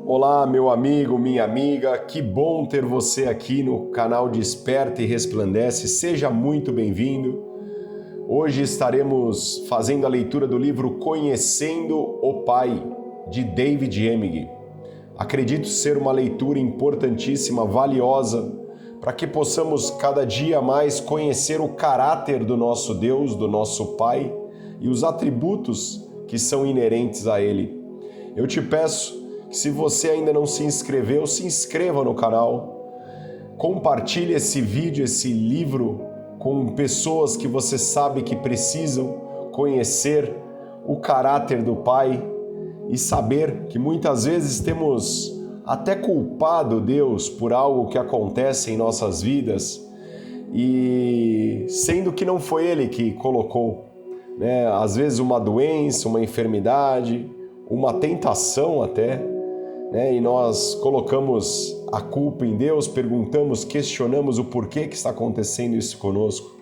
Olá, meu amigo, minha amiga, que bom ter você aqui no canal Desperta e Resplandece, seja muito bem-vindo. Hoje estaremos fazendo a leitura do livro Conhecendo o Pai, de David Emig. Acredito ser uma leitura importantíssima, valiosa, para que possamos cada dia mais conhecer o caráter do nosso Deus, do nosso Pai e os atributos que são inerentes a Ele. Eu te peço que, se você ainda não se inscreveu, se inscreva no canal, compartilhe esse vídeo, esse livro com pessoas que você sabe que precisam conhecer o caráter do Pai e saber que muitas vezes temos até culpado Deus por algo que acontece em nossas vidas e sendo que não foi Ele que colocou, né? Às vezes uma doença, uma enfermidade, uma tentação até, né? E nós colocamos a culpa em Deus, perguntamos, questionamos o porquê que está acontecendo isso conosco.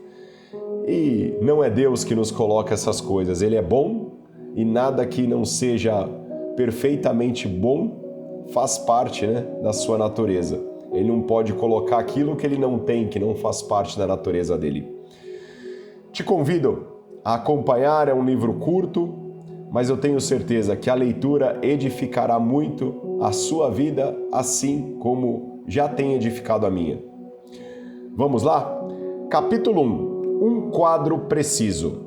E não é Deus que nos coloca essas coisas, Ele é bom e nada que não seja perfeitamente bom faz parte, né, da sua natureza. Ele não pode colocar aquilo que Ele não tem, que não faz parte da natureza dEle. Te convido a acompanhar, é um livro curto, mas eu tenho certeza que a leitura edificará muito a sua vida, assim como já tem edificado a minha. Vamos lá? Capítulo 1. Um quadro preciso.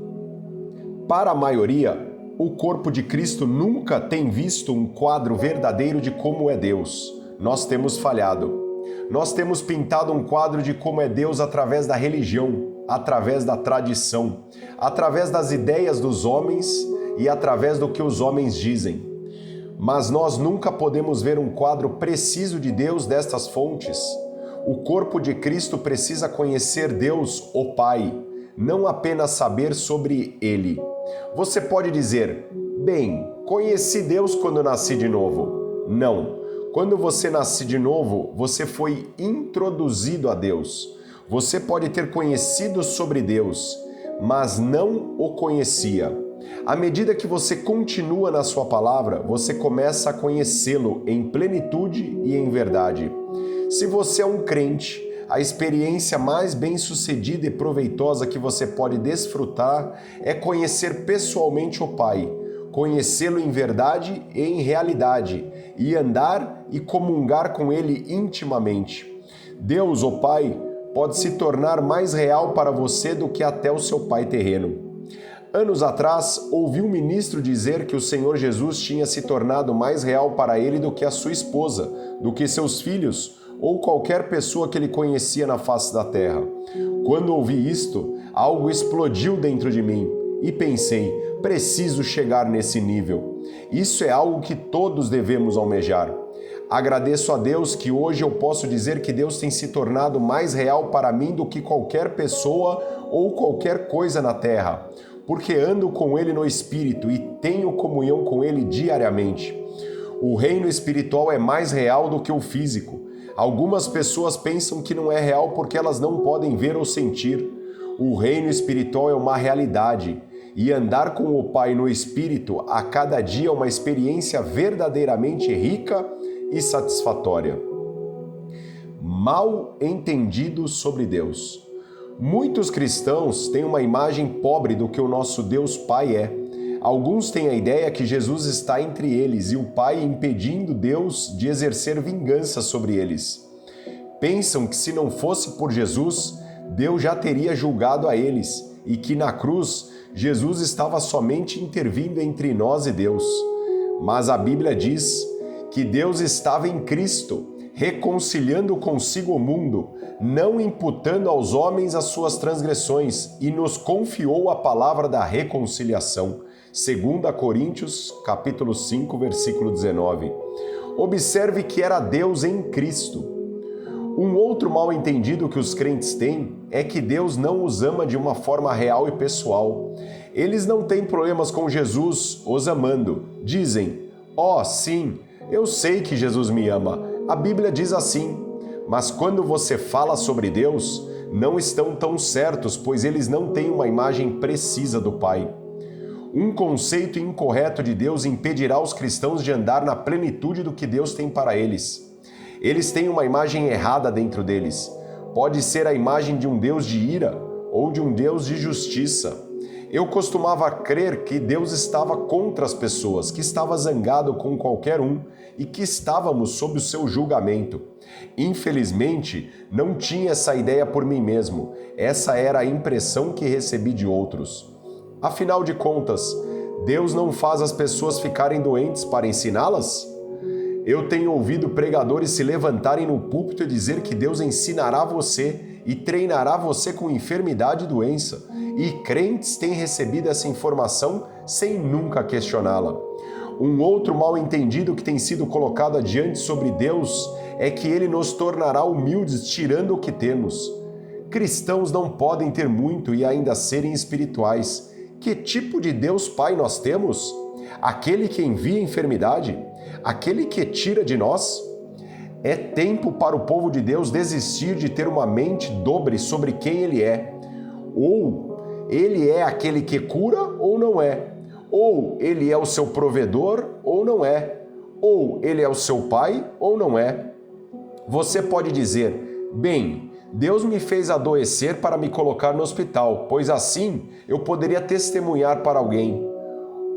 Para a maioria, o corpo de Cristo nunca tem visto um quadro verdadeiro de como é Deus. Nós temos falhado. Nós temos pintado um quadro de como é Deus através da religião, através da tradição, através das ideias dos homens e através do que os homens dizem. Mas nós nunca podemos ver um quadro preciso de Deus destas fontes. O corpo de Cristo precisa conhecer Deus, o Pai, não apenas saber sobre Ele. Você pode dizer, bem, conheci Deus quando nasci de novo. Não. Quando você nasce de novo, você foi introduzido a Deus. Você pode ter conhecido sobre Deus, mas não o conhecia. À medida que você continua na sua palavra, você começa a conhecê-lo em plenitude e em verdade. Se você é um crente, a experiência mais bem-sucedida e proveitosa que você pode desfrutar é conhecer pessoalmente o Pai, conhecê-lo em verdade e em realidade, e andar e comungar com Ele intimamente. Deus, o Pai, pode se tornar mais real para você do que até o seu pai terreno. Anos atrás, ouvi um ministro dizer que o Senhor Jesus tinha se tornado mais real para ele do que a sua esposa, do que seus filhos ou qualquer pessoa que ele conhecia na face da terra. Quando ouvi isto, algo explodiu dentro de mim e pensei, preciso chegar nesse nível. Isso é algo que todos devemos almejar. Agradeço a Deus que hoje eu posso dizer que Deus tem se tornado mais real para mim do que qualquer pessoa ou qualquer coisa na terra, porque ando com Ele no Espírito e tenho comunhão com Ele diariamente. O reino espiritual é mais real do que o físico. Algumas pessoas pensam que não é real porque elas não podem ver ou sentir. O reino espiritual é uma realidade, e andar com o Pai no Espírito a cada dia é uma experiência verdadeiramente rica e satisfatória. Mal entendido sobre Deus. Muitos cristãos têm uma imagem pobre do que o nosso Deus Pai é. Alguns têm a ideia que Jesus está entre eles e o Pai impedindo Deus de exercer vingança sobre eles. Pensam que se não fosse por Jesus, Deus já teria julgado a eles e que na cruz Jesus estava somente intervindo entre nós e Deus. Mas a Bíblia diz que Deus estava em Cristo, reconciliando consigo o mundo, não imputando aos homens as suas transgressões, e nos confiou a palavra da reconciliação. 2 Coríntios, capítulo 5, versículo 19. Observe que era Deus em Cristo. Um outro mal entendido que os crentes têm é que Deus não os ama de uma forma real e pessoal. Eles não têm problemas com Jesus os amando. Dizem, sim, eu sei que Jesus me ama. A Bíblia diz assim. Mas quando você fala sobre Deus, não estão tão certos, pois eles não têm uma imagem precisa do Pai. Um conceito incorreto de Deus impedirá os cristãos de andar na plenitude do que Deus tem para eles. Eles têm uma imagem errada dentro deles. Pode ser a imagem de um Deus de ira ou de um Deus de justiça. Eu costumava crer que Deus estava contra as pessoas, que estava zangado com qualquer um e que estávamos sob o seu julgamento. Infelizmente, não tinha essa ideia por mim mesmo. Essa era a impressão que recebi de outros. Afinal de contas, Deus não faz as pessoas ficarem doentes para ensiná-las? Eu tenho ouvido pregadores se levantarem no púlpito e dizer que Deus ensinará você e treinará você com enfermidade e doença. E crentes têm recebido essa informação sem nunca questioná-la. Um outro mal-entendido que tem sido colocado adiante sobre Deus é que Ele nos tornará humildes tirando o que temos. Cristãos não podem ter muito e ainda serem espirituais. Que tipo de Deus Pai nós temos? Aquele que envia enfermidade? Aquele que tira de nós? É tempo para o povo de Deus desistir de ter uma mente dobre sobre quem Ele é. Ou Ele é aquele que cura ou não é. Ou Ele é o seu provedor ou não é. Ou Ele é o seu pai ou não é. Você pode dizer, bem, Deus me fez adoecer para me colocar no hospital, pois assim eu poderia testemunhar para alguém.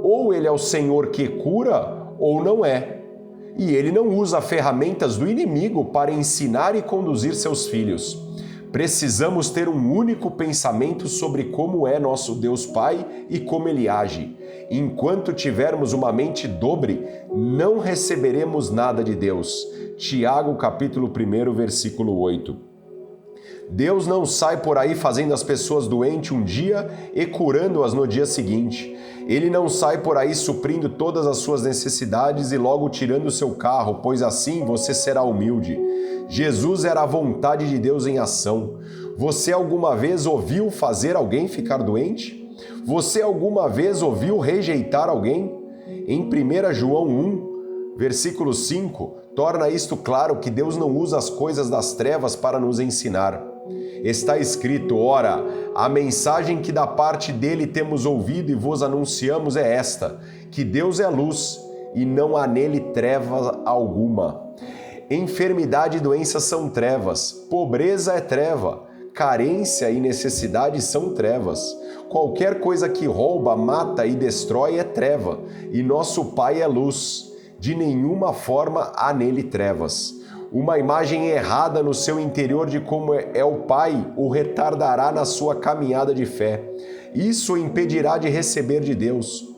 Ou Ele é o Senhor que cura ou não é. E Ele não usa ferramentas do inimigo para ensinar e conduzir seus filhos. Precisamos ter um único pensamento sobre como é nosso Deus Pai e como Ele age. Enquanto tivermos uma mente dobre, não receberemos nada de Deus. Tiago capítulo 1, versículo 8. Deus não sai por aí fazendo as pessoas doentes um dia e curando-as no dia seguinte. Ele não sai por aí suprindo todas as suas necessidades e logo tirando o seu carro, pois assim você será humilde. Jesus era a vontade de Deus em ação. Você alguma vez ouviu fazer alguém ficar doente? Você alguma vez ouviu rejeitar alguém? Em 1 João 1, versículo 5, torna isto claro que Deus não usa as coisas das trevas para nos ensinar. Está escrito, ora, a mensagem que da parte dele temos ouvido e vos anunciamos é esta, que Deus é luz e não há nele treva alguma. Enfermidade e doença são trevas, pobreza é treva, carência e necessidade são trevas. Qualquer coisa que rouba, mata e destrói é treva, e nosso Pai é luz. De nenhuma forma há nele trevas. Uma imagem errada no seu interior de como é o Pai o retardará na sua caminhada de fé. Isso o impedirá de receber de Deus.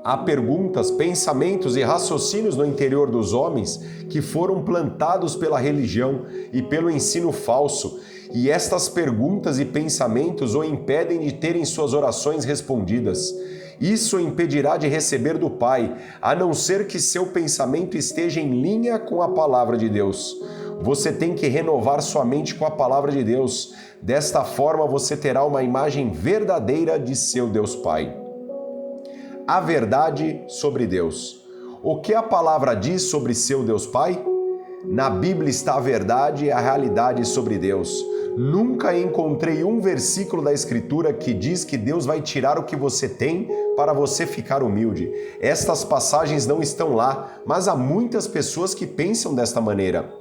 Há perguntas, pensamentos e raciocínios no interior dos homens que foram plantados pela religião e pelo ensino falso, e estas perguntas e pensamentos o impedem de terem suas orações respondidas. Isso o impedirá de receber do Pai, a não ser que seu pensamento esteja em linha com a palavra de Deus. Você tem que renovar sua mente com a palavra de Deus. Desta forma você terá uma imagem verdadeira de seu Deus Pai. A verdade sobre Deus. O que a palavra diz sobre seu Deus Pai? Na Bíblia está a verdade e a realidade sobre Deus. Nunca encontrei um versículo da Escritura que diz que Deus vai tirar o que você tem para você ficar humilde. Estas passagens não estão lá, mas há muitas pessoas que pensam desta maneira.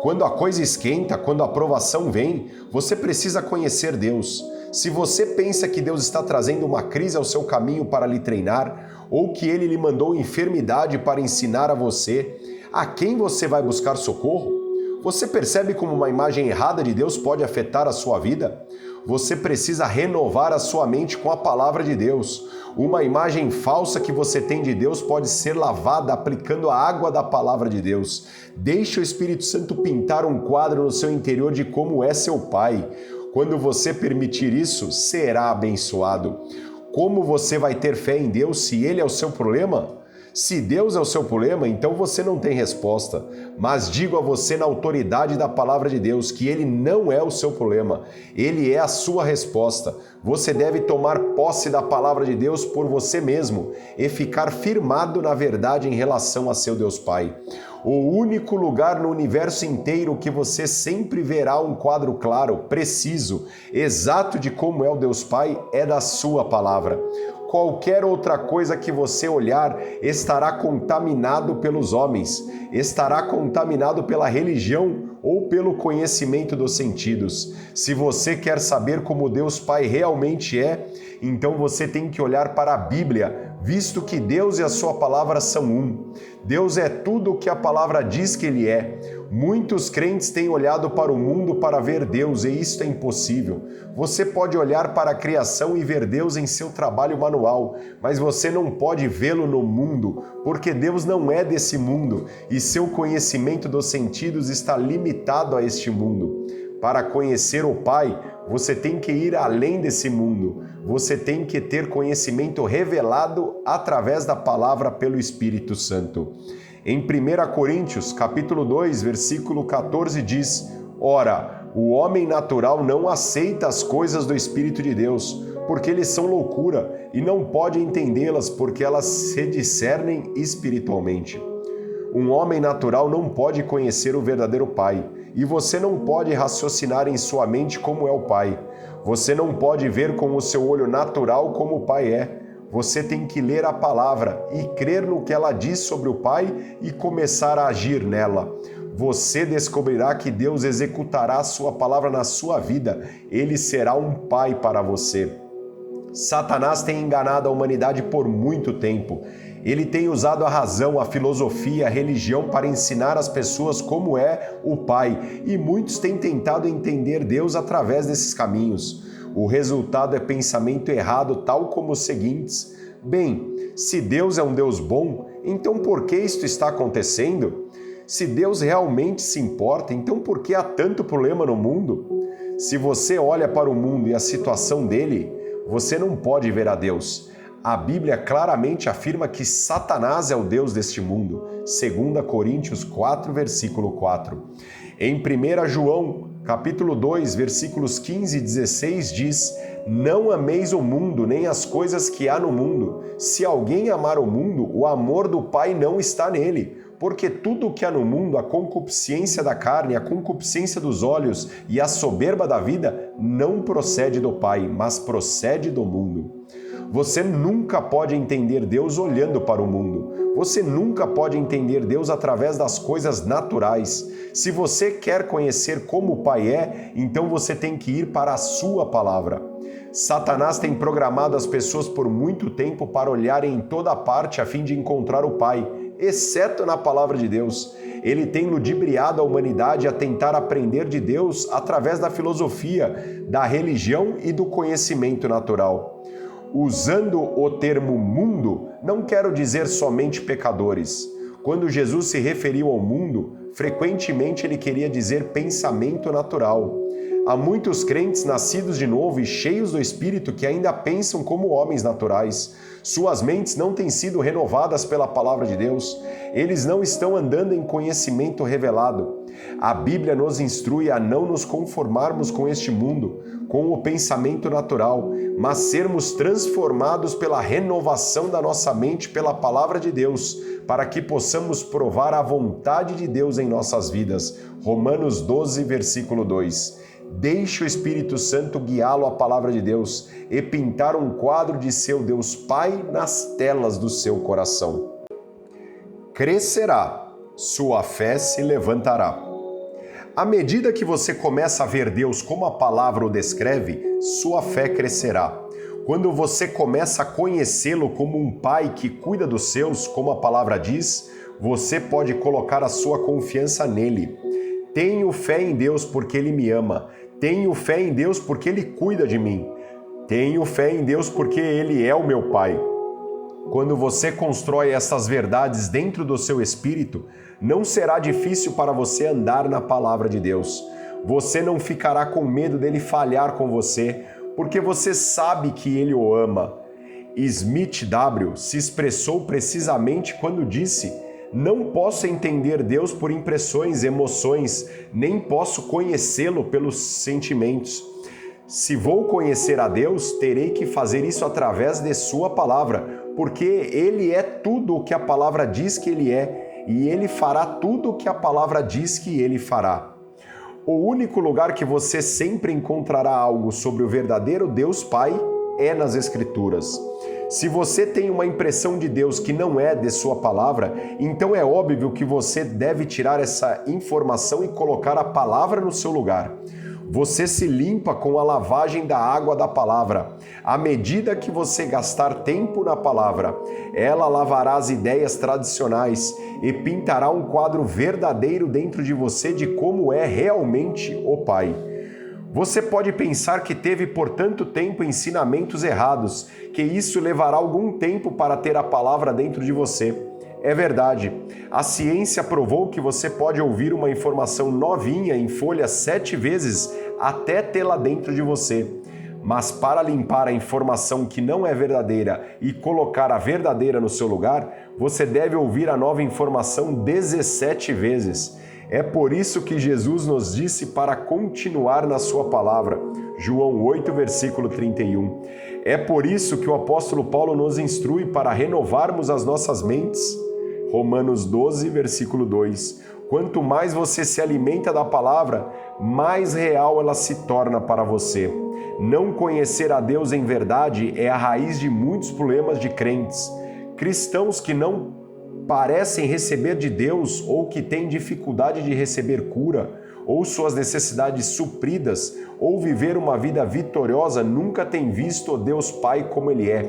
Quando a coisa esquenta, quando a provação vem, você precisa conhecer Deus. Se você pensa que Deus está trazendo uma crise ao seu caminho para lhe treinar, ou que Ele lhe mandou enfermidade para ensinar a você, a quem você vai buscar socorro? Você percebe como uma imagem errada de Deus pode afetar a sua vida? Você precisa renovar a sua mente com a palavra de Deus. Uma imagem falsa que você tem de Deus pode ser lavada aplicando a água da palavra de Deus. Deixe o Espírito Santo pintar um quadro no seu interior de como é seu Pai. Quando você permitir isso, será abençoado. Como você vai ter fé em Deus se Ele é o seu problema? Se Deus é o seu problema, então você não tem resposta. Mas digo a você na autoridade da palavra de Deus que Ele não é o seu problema. Ele é a sua resposta. Você deve tomar posse da palavra de Deus por você mesmo e ficar firmado na verdade em relação a seu Deus Pai. O único lugar no universo inteiro que você sempre verá um quadro claro, preciso, exato de como é o Deus Pai é da sua palavra. Qualquer outra coisa que você olhar estará contaminado pelos homens, estará contaminado pela religião ou pelo conhecimento dos sentidos. Se você quer saber como Deus Pai realmente é, então você tem que olhar para a Bíblia, visto que Deus e a sua palavra são um. Deus é tudo o que a palavra diz que Ele é. Muitos crentes têm olhado para o mundo para ver Deus, e isto é impossível. Você pode olhar para a criação e ver Deus em seu trabalho manual, mas você não pode vê-lo no mundo, porque Deus não é desse mundo, e seu conhecimento dos sentidos está limitado a este mundo. Para conhecer o Pai, você tem que ir além desse mundo. Você tem que ter conhecimento revelado através da palavra pelo Espírito Santo. Em 1 Coríntios, capítulo 2, versículo 14 diz: Ora, o homem natural não aceita as coisas do Espírito de Deus, porque eles são loucura, e não pode entendê-las, porque elas se discernem espiritualmente. Um homem natural não pode conhecer o verdadeiro Pai, e você não pode raciocinar em sua mente como é o Pai. Você não pode ver com o seu olho natural como o Pai é. Você tem que ler a palavra e crer no que ela diz sobre o Pai e começar a agir nela. Você descobrirá que Deus executará a sua palavra na sua vida. Ele será um Pai para você. Satanás tem enganado a humanidade por muito tempo. Ele tem usado a razão, a filosofia, a religião para ensinar as pessoas como é o Pai, e muitos têm tentado entender Deus através desses caminhos. O resultado é pensamento errado, tal como os seguintes: bem, se Deus é um Deus bom, então por que isto está acontecendo? Se Deus realmente se importa, então por que há tanto problema no mundo? Se você olha para o mundo e a situação dele, você não pode ver a Deus. A Bíblia claramente afirma que Satanás é o Deus deste mundo. 2 Coríntios 4, versículo 4. Em 1 João, capítulo 2, versículos 15 e 16 diz: Não ameis o mundo, nem as coisas que há no mundo. Se alguém amar o mundo, o amor do Pai não está nele. Porque tudo o que há no mundo, a concupiscência da carne, a concupiscência dos olhos e a soberba da vida, não procede do Pai, mas procede do mundo. Você nunca pode entender Deus olhando para o mundo. Você nunca pode entender Deus através das coisas naturais. Se você quer conhecer como o Pai é, então você tem que ir para a sua palavra. Satanás tem programado as pessoas por muito tempo para olharem em toda parte a fim de encontrar o Pai, exceto na palavra de Deus. Ele tem ludibriado a humanidade a tentar aprender de Deus através da filosofia, da religião e do conhecimento natural. Usando o termo mundo, não quero dizer somente pecadores. Quando Jesus se referiu ao mundo, frequentemente ele queria dizer pensamento natural. Há muitos crentes nascidos de novo e cheios do Espírito que ainda pensam como homens naturais. Suas mentes não têm sido renovadas pela palavra de Deus. Eles não estão andando em conhecimento revelado. A Bíblia nos instrui a não nos conformarmos com este mundo, com o pensamento natural, mas sermos transformados pela renovação da nossa mente pela palavra de Deus, para que possamos provar a vontade de Deus em nossas vidas. Romanos 12, versículo 2. Deixe o Espírito Santo guiá-lo à palavra de Deus e pintar um quadro de seu Deus Pai nas telas do seu coração. Crescerá, sua fé se levantará. À medida que você começa a ver Deus como a palavra o descreve, sua fé crescerá. Quando você começa a conhecê-lo como um pai que cuida dos seus, como a palavra diz, você pode colocar a sua confiança nele. Tenho fé em Deus porque Ele me ama. Tenho fé em Deus porque Ele cuida de mim. Tenho fé em Deus porque Ele é o meu Pai. Quando você constrói essas verdades dentro do seu espírito, não será difícil para você andar na palavra de Deus. Você não ficará com medo dele falhar com você, porque você sabe que ele o ama. Smith W. se expressou precisamente quando disse: Não posso entender Deus por impressões, emoções, nem posso conhecê-lo pelos sentimentos. Se vou conhecer a Deus, terei que fazer isso através de sua palavra, porque Ele é tudo o que a palavra diz que Ele é, e Ele fará tudo o que a palavra diz que Ele fará. O único lugar que você sempre encontrará algo sobre o verdadeiro Deus Pai é nas Escrituras. Se você tem uma impressão de Deus que não é de sua palavra, então é óbvio que você deve tirar essa informação e colocar a palavra no seu lugar. Você se limpa com a lavagem da água da palavra. À medida que você gastar tempo na palavra, ela lavará as ideias tradicionais e pintará um quadro verdadeiro dentro de você de como é realmente o Pai. Você pode pensar que teve por tanto tempo ensinamentos errados, que isso levará algum tempo para ter a palavra dentro de você. É verdade. A ciência provou que você pode ouvir uma informação novinha em folha 7 vezes até tê-la dentro de você. Mas para limpar a informação que não é verdadeira e colocar a verdadeira no seu lugar, você deve ouvir a nova informação 17 vezes. É por isso que Jesus nos disse para continuar na sua palavra. João 8, versículo 31. É por isso que o apóstolo Paulo nos instrui para renovarmos as nossas mentes. Romanos 12, versículo 2. Quanto mais você se alimenta da palavra, mais real ela se torna para você. Não conhecer a Deus em verdade é a raiz de muitos problemas de crentes. Cristãos que não parecem receber de Deus ou que têm dificuldade de receber cura, ou suas necessidades supridas, ou viver uma vida vitoriosa, nunca têm visto o Deus Pai como Ele é.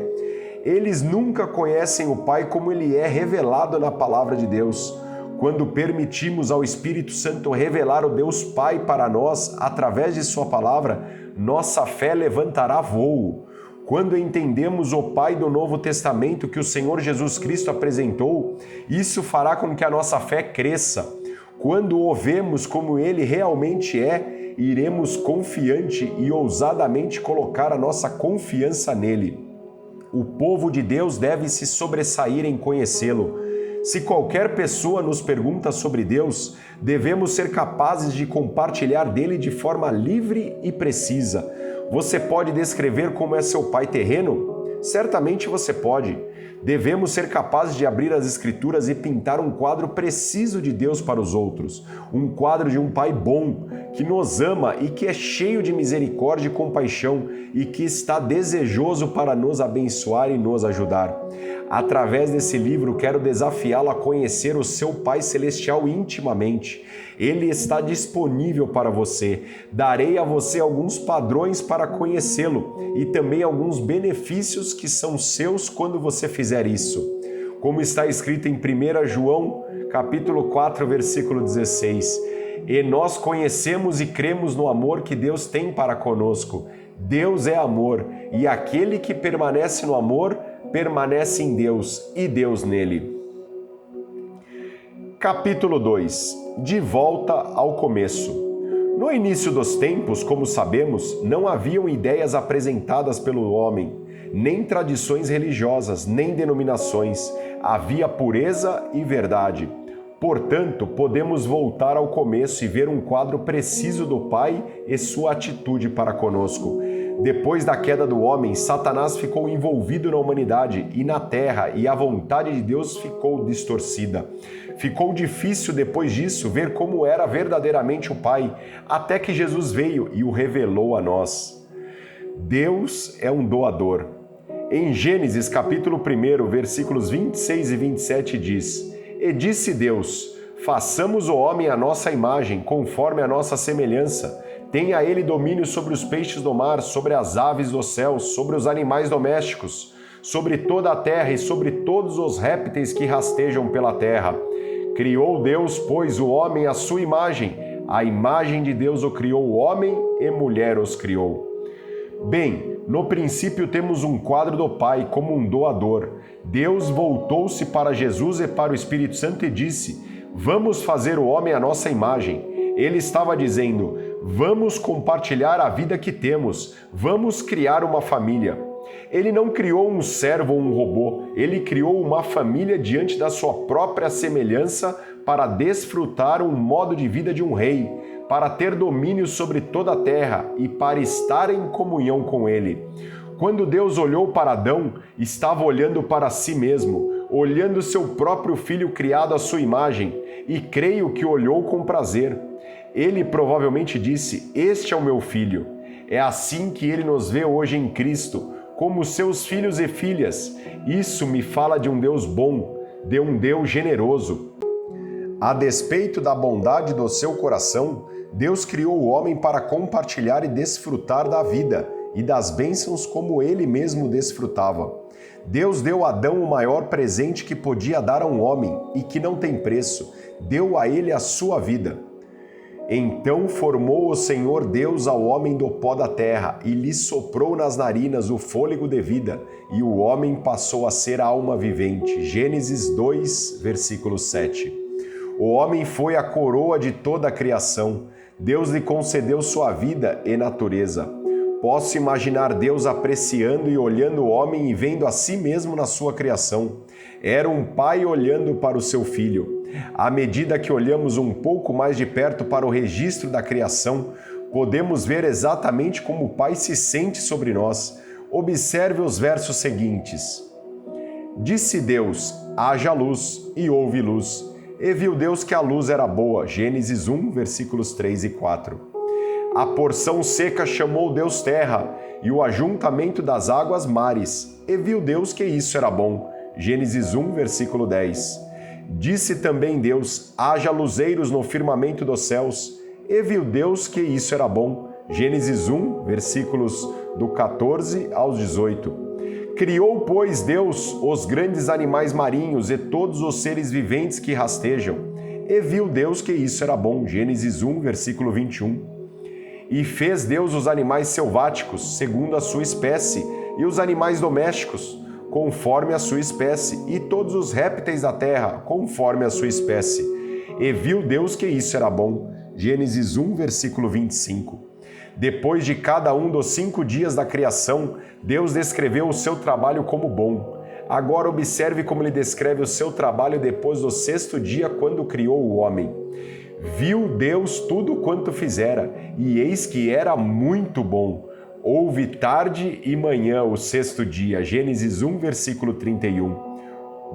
Eles nunca conhecem o Pai como Ele é revelado na Palavra de Deus. Quando permitimos ao Espírito Santo revelar o Deus Pai para nós através de Sua Palavra, nossa fé levantará voo. Quando entendemos o Pai do Novo Testamento que o Senhor Jesus Cristo apresentou, isso fará com que a nossa fé cresça. Quando o vemos como Ele realmente é, iremos confiante e ousadamente colocar a nossa confiança nele. O povo de Deus deve se sobressair em conhecê-lo. Se qualquer pessoa nos pergunta sobre Deus, devemos ser capazes de compartilhar dele de forma livre e precisa. Você pode descrever como é seu pai terreno? Certamente você pode. Devemos ser capazes de abrir as Escrituras e pintar um quadro preciso de Deus para os outros. Um quadro de um Pai bom, que nos ama e que é cheio de misericórdia e compaixão e que está desejoso para nos abençoar e nos ajudar. Através desse livro, quero desafiá-lo a conhecer o seu Pai Celestial intimamente. Ele está disponível para você. Darei a você alguns padrões para conhecê-lo e também alguns benefícios que são seus quando você fizer isso. Como está escrito em 1 João, capítulo 4, versículo 16. E nós conhecemos e cremos no amor que Deus tem para conosco. Deus é amor, e aquele que permanece no amor, permanece em Deus e Deus nele. Capítulo 2. De volta ao começo. No início dos tempos, como sabemos, não haviam ideias apresentadas pelo homem, nem tradições religiosas, nem denominações. Havia pureza e verdade. Portanto, podemos voltar ao começo e ver um quadro preciso do Pai e sua atitude para conosco. Depois da queda do homem, Satanás ficou envolvido na humanidade e na terra, e a vontade de Deus ficou distorcida. Ficou difícil depois disso ver como era verdadeiramente o Pai, até que Jesus veio e o revelou a nós. Deus é um doador. Em Gênesis capítulo 1, versículos 26 e 27 diz: E disse Deus, façamos o homem à nossa imagem, conforme a nossa semelhança. Tenha ele domínio sobre os peixes do mar, sobre as aves do céu, sobre os animais domésticos, sobre toda a terra e sobre todos os répteis que rastejam pela terra. Criou Deus, pois, o homem à sua imagem. A imagem de Deus o criou, homem e mulher os criou. Bem, no princípio temos um quadro do Pai como um doador. Deus voltou-se para Jesus e para o Espírito Santo e disse: Vamos fazer o homem à nossa imagem. Ele estava dizendo: Vamos compartilhar a vida que temos, vamos criar uma família. Ele não criou um servo ou um robô, ele criou uma família diante da sua própria semelhança para desfrutar um modo de vida de um rei, para ter domínio sobre toda a terra e para estar em comunhão com ele. Quando Deus olhou para Adão, estava olhando para si mesmo, olhando seu próprio filho criado à sua imagem, e creio que olhou com prazer. Ele provavelmente disse: Este é o meu filho. É assim que ele nos vê hoje em Cristo, como seus filhos e filhas. Isso me fala de um Deus bom, de um Deus generoso. A despeito da bondade do seu coração, Deus criou o homem para compartilhar e desfrutar da vida e das bênçãos como ele mesmo desfrutava. Deus deu a Adão o maior presente que podia dar a um homem e que não tem preço. Deu a ele a sua vida. Então formou o Senhor Deus ao homem do pó da terra e lhe soprou nas narinas o fôlego de vida, e o homem passou a ser alma vivente. Gênesis 2, versículo 7. O homem foi a coroa de toda a criação. Deus lhe concedeu sua vida e natureza. Posso imaginar Deus apreciando e olhando o homem e vendo a si mesmo na sua criação. Era um pai olhando para o seu filho. À medida que olhamos um pouco mais de perto para o registro da criação, podemos ver exatamente como o Pai se sente sobre nós. Observe os versos seguintes. Disse Deus, haja luz, e houve luz. E viu Deus que a luz era boa. Gênesis 1, versículos 3 e 4. A porção seca chamou Deus terra, e o ajuntamento das águas mares. E viu Deus que isso era bom. Gênesis 1, versículo 10. Disse também Deus, haja luzeiros no firmamento dos céus. E viu Deus que isso era bom. Gênesis 1, versículos do 14 aos 18. Criou, pois, Deus os grandes animais marinhos e todos os seres viventes que rastejam. E viu Deus que isso era bom. Gênesis 1, versículo 21. E fez Deus os animais selváticos, segundo a sua espécie, e os animais domésticos, conforme a sua espécie, e todos os répteis da terra, conforme a sua espécie. E viu Deus que isso era bom. Gênesis 1, versículo 25. Depois de cada um dos 5 dias da criação, Deus descreveu o seu trabalho como bom. Agora observe como ele descreve o seu trabalho depois do 6º dia, quando criou o homem. Viu Deus tudo quanto fizera, e eis que era muito bom. Houve tarde e manhã o 6º dia. Gênesis 1, versículo 31.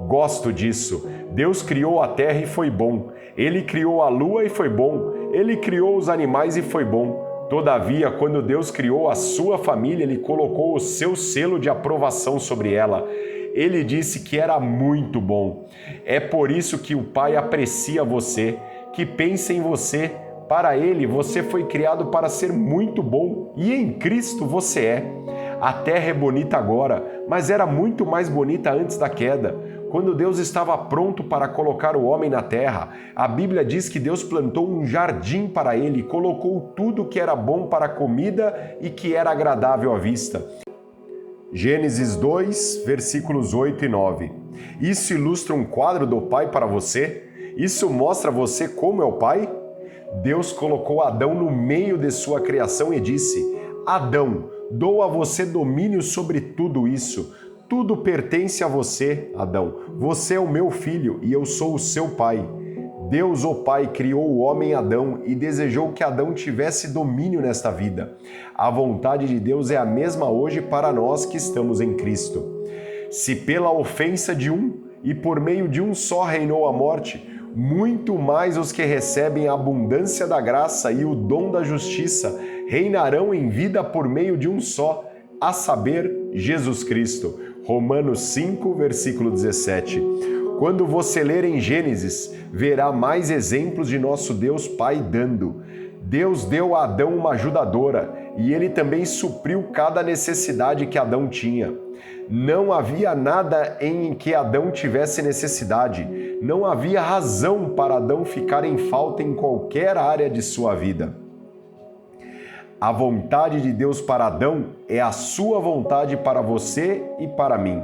Gosto disso. Deus criou a terra e foi bom. Ele criou a lua e foi bom. Ele criou os animais e foi bom. Todavia, quando Deus criou a sua família, Ele colocou o seu selo de aprovação sobre ela. Ele disse que era muito bom. É por isso que o Pai aprecia você, que pensa em você. Para Ele, você foi criado para ser muito bom, e em Cristo você é. A terra é bonita agora, mas era muito mais bonita antes da queda. Quando Deus estava pronto para colocar o homem na terra, a Bíblia diz que Deus plantou um jardim para ele e colocou tudo que era bom para a comida e que era agradável à vista. Gênesis 2, versículos 8 e 9. Isso ilustra um quadro do Pai para você? Isso mostra a você como é o Pai? Deus colocou Adão no meio de sua criação e disse: Adão, dou a você domínio sobre tudo isso. Tudo pertence a você, Adão. Você é o meu filho e eu sou o seu pai. Deus, o Pai, criou o homem Adão e desejou que Adão tivesse domínio nesta vida. A vontade de Deus é a mesma hoje para nós que estamos em Cristo. Se pela ofensa de um e por meio de um só reinou a morte, muito mais os que recebem a abundância da graça e o dom da justiça reinarão em vida por meio de um só, a saber, Jesus Cristo. Romanos 5, versículo 17. Quando você ler em Gênesis, verá mais exemplos de nosso Deus Pai dando. Deus deu a Adão uma ajudadora e ele também supriu cada necessidade que Adão tinha. Não havia nada em que Adão tivesse necessidade. Não havia razão para Adão ficar em falta em qualquer área de sua vida. A vontade de Deus para Adão é a sua vontade para você e para mim.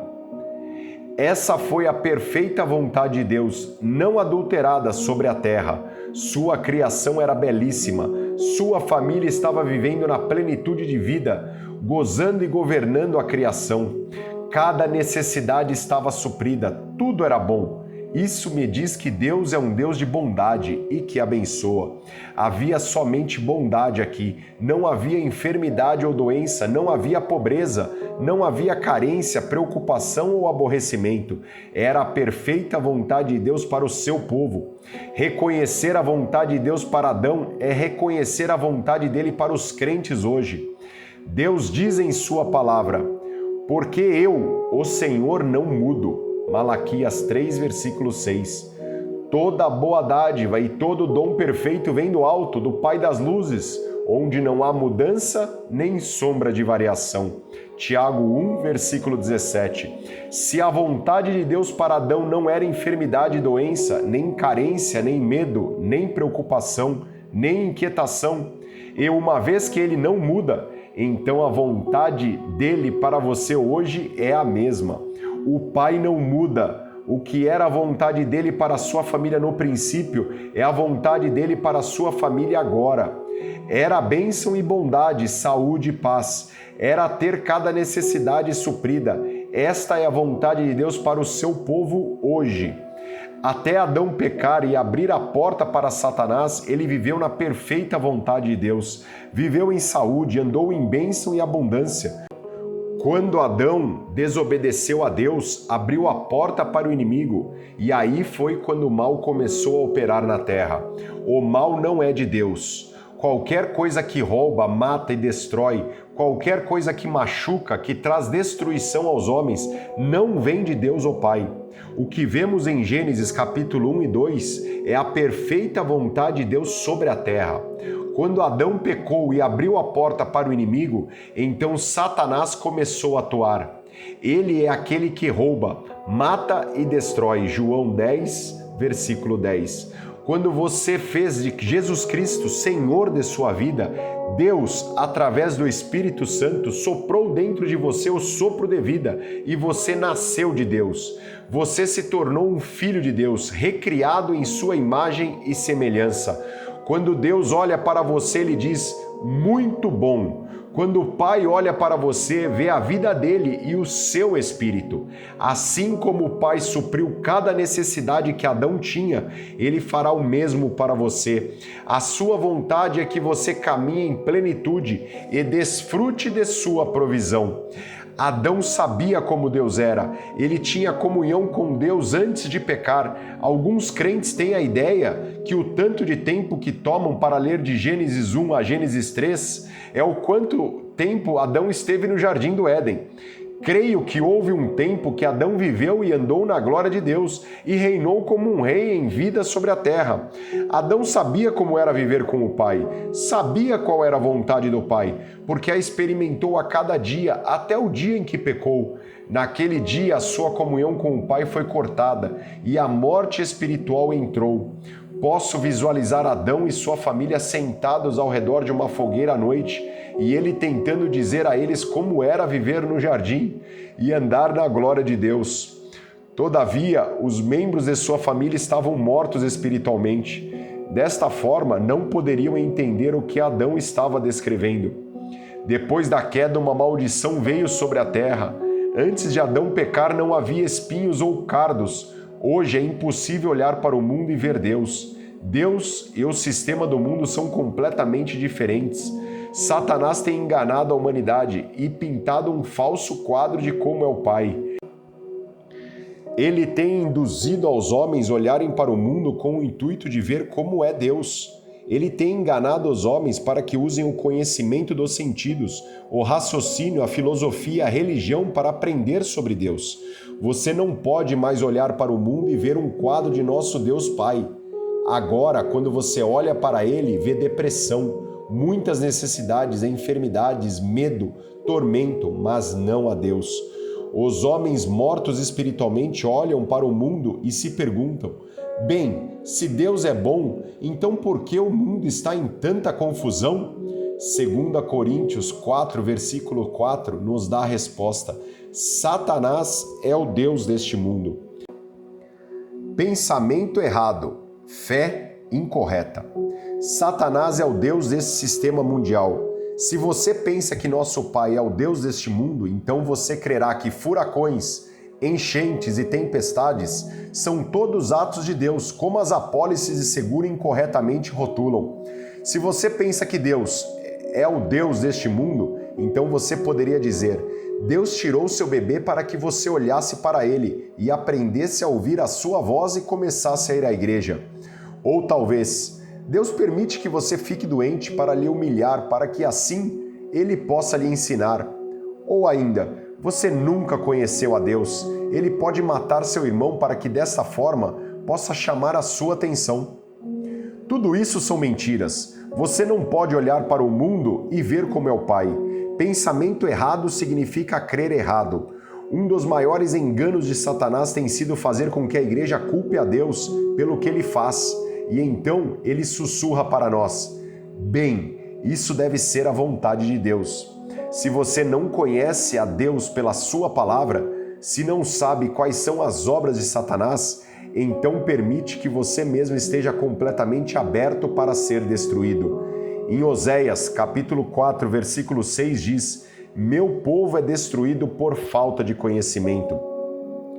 Essa foi a perfeita vontade de Deus, não adulterada sobre a terra. Sua criação era belíssima, sua família estava vivendo na plenitude de vida, gozando e governando a criação. Cada necessidade estava suprida, tudo era bom. Isso me diz que Deus é um Deus de bondade e que abençoa. Havia somente bondade aqui, não havia enfermidade ou doença, não havia pobreza, não havia carência, preocupação ou aborrecimento. Era a perfeita vontade de Deus para o seu povo. Reconhecer a vontade de Deus para Adão é reconhecer a vontade dele para os crentes hoje. Deus diz em sua palavra: Porque eu, o Senhor, não mudo. Malaquias 3, versículo 6. Toda boa dádiva e todo dom perfeito vem do alto, do Pai das luzes, onde não há mudança nem sombra de variação. Tiago 1, versículo 17. Se a vontade de Deus para Adão não era enfermidade e doença, nem carência, nem medo, nem preocupação, nem inquietação, e uma vez que ele não muda, então a vontade dele para você hoje é a mesma. O Pai não muda. O que era a vontade dele para a sua família no princípio é a vontade dele para a sua família agora. Era bênção e bondade, saúde e paz. Era ter cada necessidade suprida. Esta é a vontade de Deus para o seu povo hoje. Até Adão pecar e abrir a porta para Satanás, ele viveu na perfeita vontade de Deus. Viveu em saúde, andou em bênção e abundância. Quando Adão desobedeceu a Deus, abriu a porta para o inimigo, e aí foi quando o mal começou a operar na terra. O mal não é de Deus. Qualquer coisa que rouba, mata e destrói, qualquer coisa que machuca, que traz destruição aos homens, não vem de Deus, o Pai. O que vemos em Gênesis capítulo 1 e 2 é a perfeita vontade de Deus sobre a terra. Quando Adão pecou e abriu a porta para o inimigo, então Satanás começou a atuar. Ele é aquele que rouba, mata e destrói. João 10, versículo 10. Quando você fez de Jesus Cristo Senhor de sua vida, Deus, através do Espírito Santo, soprou dentro de você o sopro de vida e você nasceu de Deus. Você se tornou um filho de Deus, recriado em sua imagem e semelhança. Quando Deus olha para você, Ele diz, muito bom. Quando o Pai olha para você, vê a vida dele e o seu espírito. Assim como o Pai supriu cada necessidade que Adão tinha, Ele fará o mesmo para você. A sua vontade é que você caminhe em plenitude e desfrute de sua provisão. Adão sabia como Deus era, ele tinha comunhão com Deus antes de pecar. Alguns crentes têm a ideia que o tanto de tempo que tomam para ler de Gênesis 1 a Gênesis 3 é o quanto tempo Adão esteve no jardim do Éden. Creio que houve um tempo que Adão viveu e andou na glória de Deus e reinou como um rei em vida sobre a terra. Adão sabia como era viver com o Pai, sabia qual era a vontade do Pai, porque a experimentou a cada dia, até o dia em que pecou. Naquele dia, a sua comunhão com o Pai foi cortada e a morte espiritual entrou. Posso visualizar Adão e sua família sentados ao redor de uma fogueira à noite e ele tentando dizer a eles como era viver no jardim e andar na glória de Deus. Todavia, os membros de sua família estavam mortos espiritualmente. Desta forma, não poderiam entender o que Adão estava descrevendo. Depois da queda, uma maldição veio sobre a terra. Antes de Adão pecar, não havia espinhos ou cardos. Hoje é impossível olhar para o mundo e ver Deus. Deus e o sistema do mundo são completamente diferentes. Satanás tem enganado a humanidade e pintado um falso quadro de como é o Pai. Ele tem induzido aos homens a olharem para o mundo com o intuito de ver como é Deus. Ele tem enganado os homens para que usem o conhecimento dos sentidos, o raciocínio, a filosofia, a religião para aprender sobre Deus. Você não pode mais olhar para o mundo e ver um quadro de nosso Deus Pai. Agora, quando você olha para Ele, vê depressão, muitas necessidades, enfermidades, medo, tormento, mas não a Deus. Os homens mortos espiritualmente olham para o mundo e se perguntam: bem, se Deus é bom, então por que o mundo está em tanta confusão? 2 Coríntios 4, versículo 4, nos dá a resposta: Satanás é o Deus deste mundo. Pensamento errado, fé incorreta. Satanás é o Deus desse sistema mundial. Se você pensa que nosso Pai é o Deus deste mundo, então você crerá que furacões, enchentes e tempestades são todos atos de Deus, como as apólices de seguro incorretamente rotulam. Se você pensa que Deus é o Deus deste mundo, então você poderia dizer: Deus tirou seu bebê para que você olhasse para ele e aprendesse a ouvir a sua voz e começasse a ir à igreja. Ou talvez: Deus permite que você fique doente para lhe humilhar, para que assim ele possa lhe ensinar. Ou ainda: Você nunca conheceu a Deus. Ele pode matar seu irmão para que dessa forma possa chamar a sua atenção. Tudo isso são mentiras. Você não pode olhar para o mundo e ver como é o Pai. Pensamento errado significa crer errado. Um dos maiores enganos de Satanás tem sido fazer com que a igreja culpe a Deus pelo que ele faz. E então ele sussurra para nós: bem, isso deve ser a vontade de Deus. Se você não conhece a Deus pela sua palavra, se não sabe quais são as obras de Satanás, então permite que você mesmo esteja completamente aberto para ser destruído. Em Oséias, capítulo 4, versículo 6 diz: meu povo é destruído por falta de conhecimento.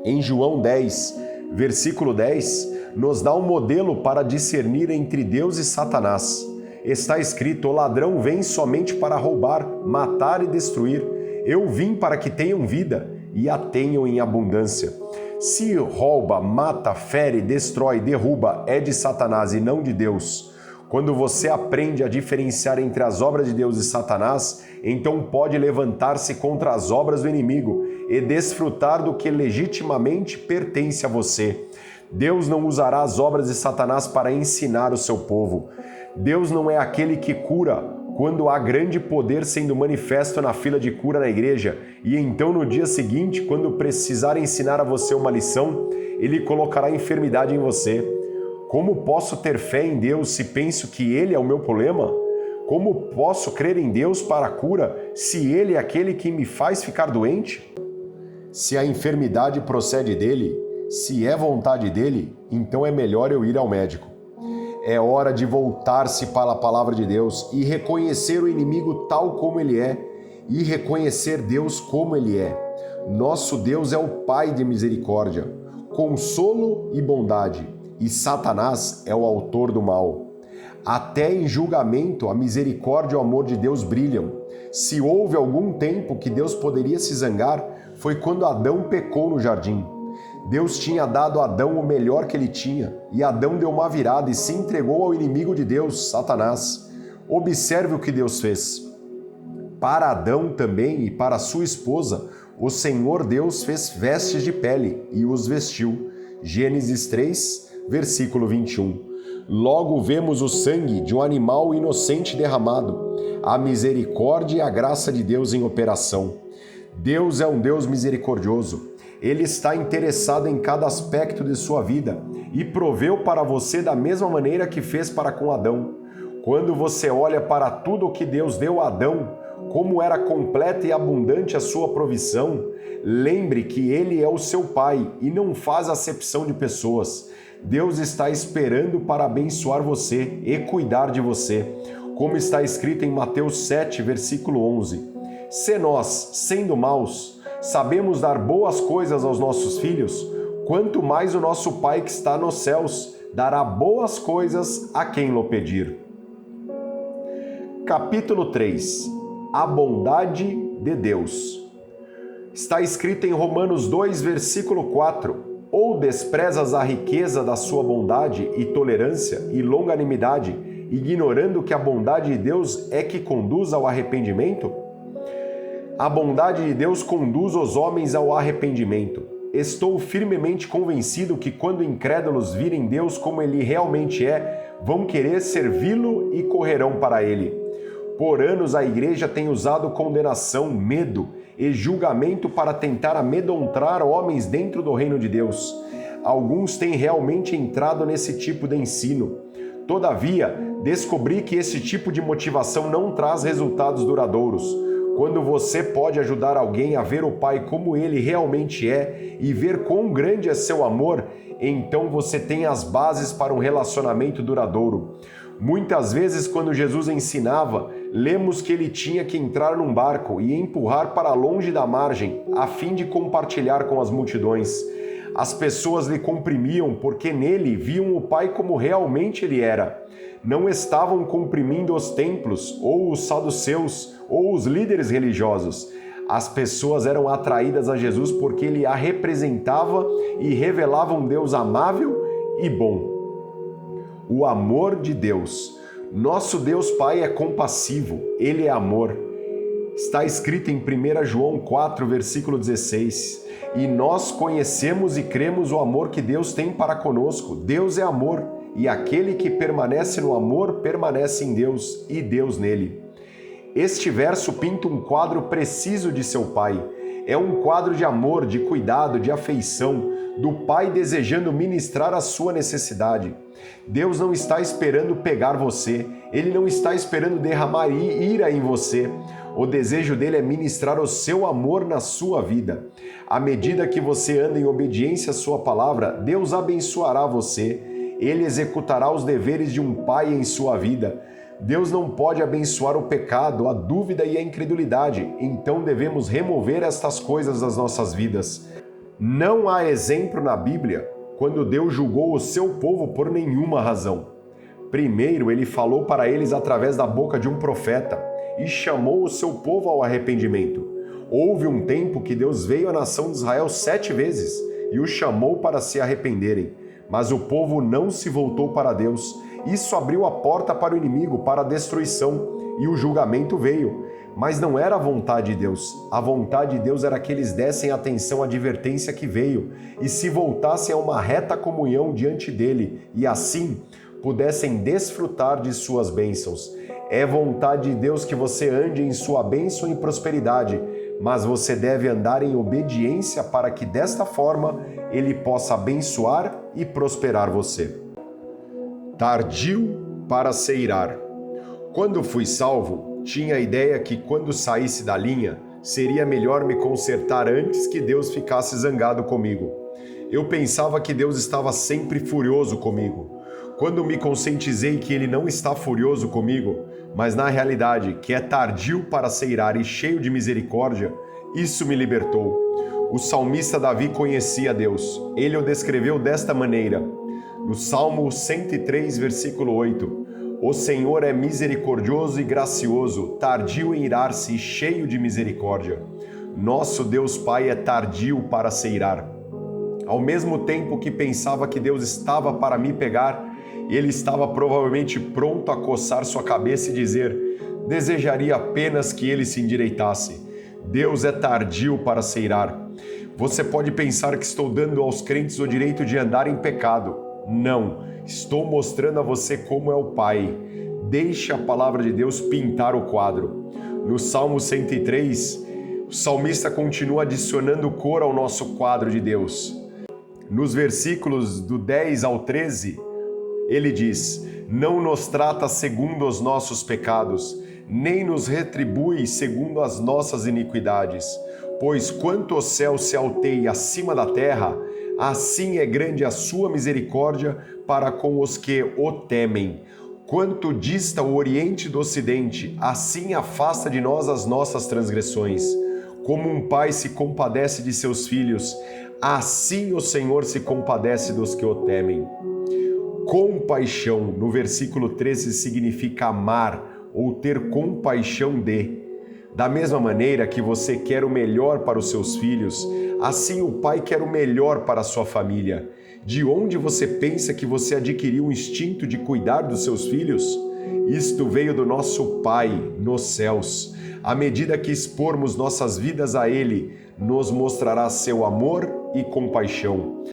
Em João 10, versículo 10, nos dá um modelo para discernir entre Deus e Satanás. Está escrito: o ladrão vem somente para roubar, matar e destruir. Eu vim para que tenham vida e a tenham em abundância. Se rouba, mata, fere, destrói, derruba, é de Satanás e não de Deus. Quando você aprende a diferenciar entre as obras de Deus e Satanás, então pode levantar-se contra as obras do inimigo e desfrutar do que legitimamente pertence a você. Deus não usará as obras de Satanás para ensinar o seu povo. Deus não é aquele que cura quando há grande poder sendo manifesto na fila de cura na igreja, e então no dia seguinte, quando precisar ensinar a você uma lição, ele colocará enfermidade em você. Como posso ter fé em Deus se penso que Ele é o meu problema? Como posso crer em Deus para a cura se Ele é aquele que me faz ficar doente? Se a enfermidade procede dele, se é vontade dele, então é melhor eu ir ao médico. É hora de voltar-se para a palavra de Deus e reconhecer o inimigo tal como ele é e reconhecer Deus como ele é. Nosso Deus é o Pai de misericórdia, consolo e bondade, e Satanás é o autor do mal. Até em julgamento, a misericórdia e o amor de Deus brilham. Se houve algum tempo que Deus poderia se zangar, foi quando Adão pecou no jardim. Deus tinha dado a Adão o melhor que ele tinha, e Adão deu uma virada e se entregou ao inimigo de Deus, Satanás. Observe o que Deus fez. Para Adão também e para sua esposa, o Senhor Deus fez vestes de pele e os vestiu. Gênesis 3, versículo 21. Logo vemos o sangue de um animal inocente derramado, a misericórdia e a graça de Deus em operação. Deus é um Deus misericordioso. Ele está interessado em cada aspecto de sua vida e proveu para você da mesma maneira que fez para com Adão. Quando você olha para tudo o que Deus deu a Adão, como era completa e abundante a sua provisão, lembre que Ele é o seu Pai e não faz acepção de pessoas. Deus está esperando para abençoar você e cuidar de você, como está escrito em Mateus 7, versículo 11. Se nós, sendo maus, sabemos dar boas coisas aos nossos filhos, quanto mais o nosso Pai que está nos céus dará boas coisas a quem lhe pedir. Capítulo 3. A bondade de Deus. Está escrito em Romanos 2, versículo 4: ou desprezas a riqueza da sua bondade e tolerância e longanimidade, ignorando que a bondade de Deus é que conduz ao arrependimento? A bondade de Deus conduz os homens ao arrependimento. Estou firmemente convencido que quando incrédulos virem Deus como Ele realmente é, vão querer servi-lo e correrão para Ele. Por anos a igreja tem usado condenação, medo e julgamento para tentar amedrontar homens dentro do reino de Deus. Alguns têm realmente entrado nesse tipo de ensino. Todavia, descobri que esse tipo de motivação não traz resultados duradouros. Quando você pode ajudar alguém a ver o Pai como Ele realmente é e ver quão grande é seu amor, então você tem as bases para um relacionamento duradouro. Muitas vezes, quando Jesus ensinava, lemos que ele tinha que entrar num barco e empurrar para longe da margem, a fim de compartilhar com as multidões. As pessoas lhe comprimiam porque nele viam o Pai como realmente ele era. Não estavam comprimindo os templos, ou os saduceus, ou os líderes religiosos. As pessoas eram atraídas a Jesus porque ele a representava e revelava um Deus amável e bom. O amor de Deus. Nosso Deus Pai é compassivo, Ele é amor. Está escrito em 1 João 4, versículo 16: E nós conhecemos e cremos o amor que Deus tem para conosco. Deus é amor, e aquele que permanece no amor permanece em Deus e Deus nele. Este verso pinta um quadro preciso de seu pai. É um quadro de amor, de cuidado, de afeição, do pai desejando ministrar a sua necessidade. Deus não está esperando pegar você, Ele não está esperando derramar ira em você. O desejo dele é ministrar o seu amor na sua vida. À medida que você anda em obediência à sua palavra, Deus abençoará você. Ele executará os deveres de um pai em sua vida. Deus não pode abençoar o pecado, a dúvida e a incredulidade, então devemos remover estas coisas das nossas vidas. Não há exemplo na Bíblia quando Deus julgou o seu povo por nenhuma razão. Primeiro, ele falou para eles através da boca de um profeta e chamou o seu povo ao arrependimento. Houve um tempo que Deus veio à nação de Israel 7 vezes e os chamou para se arrependerem, mas o povo não se voltou para Deus. Isso abriu a porta para o inimigo, para a destruição, e o julgamento veio. Mas não era a vontade de Deus. A vontade de Deus era que eles dessem atenção à advertência que veio e se voltassem a uma reta comunhão diante dele e assim pudessem desfrutar de suas bênçãos. É vontade de Deus que você ande em sua bênção e prosperidade, mas você deve andar em obediência para que desta forma ele possa abençoar e prosperar você. Tardio para se irar. Quando fui salvo, tinha a ideia que quando saísse da linha, seria melhor me consertar antes que Deus ficasse zangado comigo. Eu pensava que Deus estava sempre furioso comigo. Quando me conscientizei que Ele não está furioso comigo, mas na realidade que é tardio para se irar e cheio de misericórdia, isso me libertou. O salmista Davi conhecia Deus. Ele o descreveu desta maneira. No Salmo 103, versículo 8, O Senhor é misericordioso e gracioso, tardio em irar-se e cheio de misericórdia. Nosso Deus Pai é tardio para se irar. Ao mesmo tempo que pensava que Deus estava para me pegar, Ele estava provavelmente pronto a coçar sua cabeça e dizer: desejaria apenas que Ele se endireitasse. Deus é tardio para se irar. Você pode pensar que estou dando aos crentes o direito de andar em pecado. Não, estou mostrando a você como é o Pai. Deixe a palavra de Deus pintar o quadro. No Salmo 103, o salmista continua adicionando cor ao nosso quadro de Deus. Nos versículos do 10 ao 13, ele diz: Não nos trata segundo os nossos pecados, nem nos retribui segundo as nossas iniquidades. Pois quanto o céu se alteia acima da terra, assim é grande a sua misericórdia para com os que o temem. Quanto dista o oriente do ocidente, assim afasta de nós as nossas transgressões. Como um pai se compadece de seus filhos, assim o Senhor se compadece dos que o temem. Compaixão, no versículo 13, significa amar ou ter compaixão de. Da mesma maneira que você quer o melhor para os seus filhos, assim o Pai quer o melhor para a sua família. De onde você pensa que você adquiriu o instinto de cuidar dos seus filhos? Isto veio do nosso Pai nos céus. À medida que expormos nossas vidas a Ele, nos mostrará seu amor e compaixão.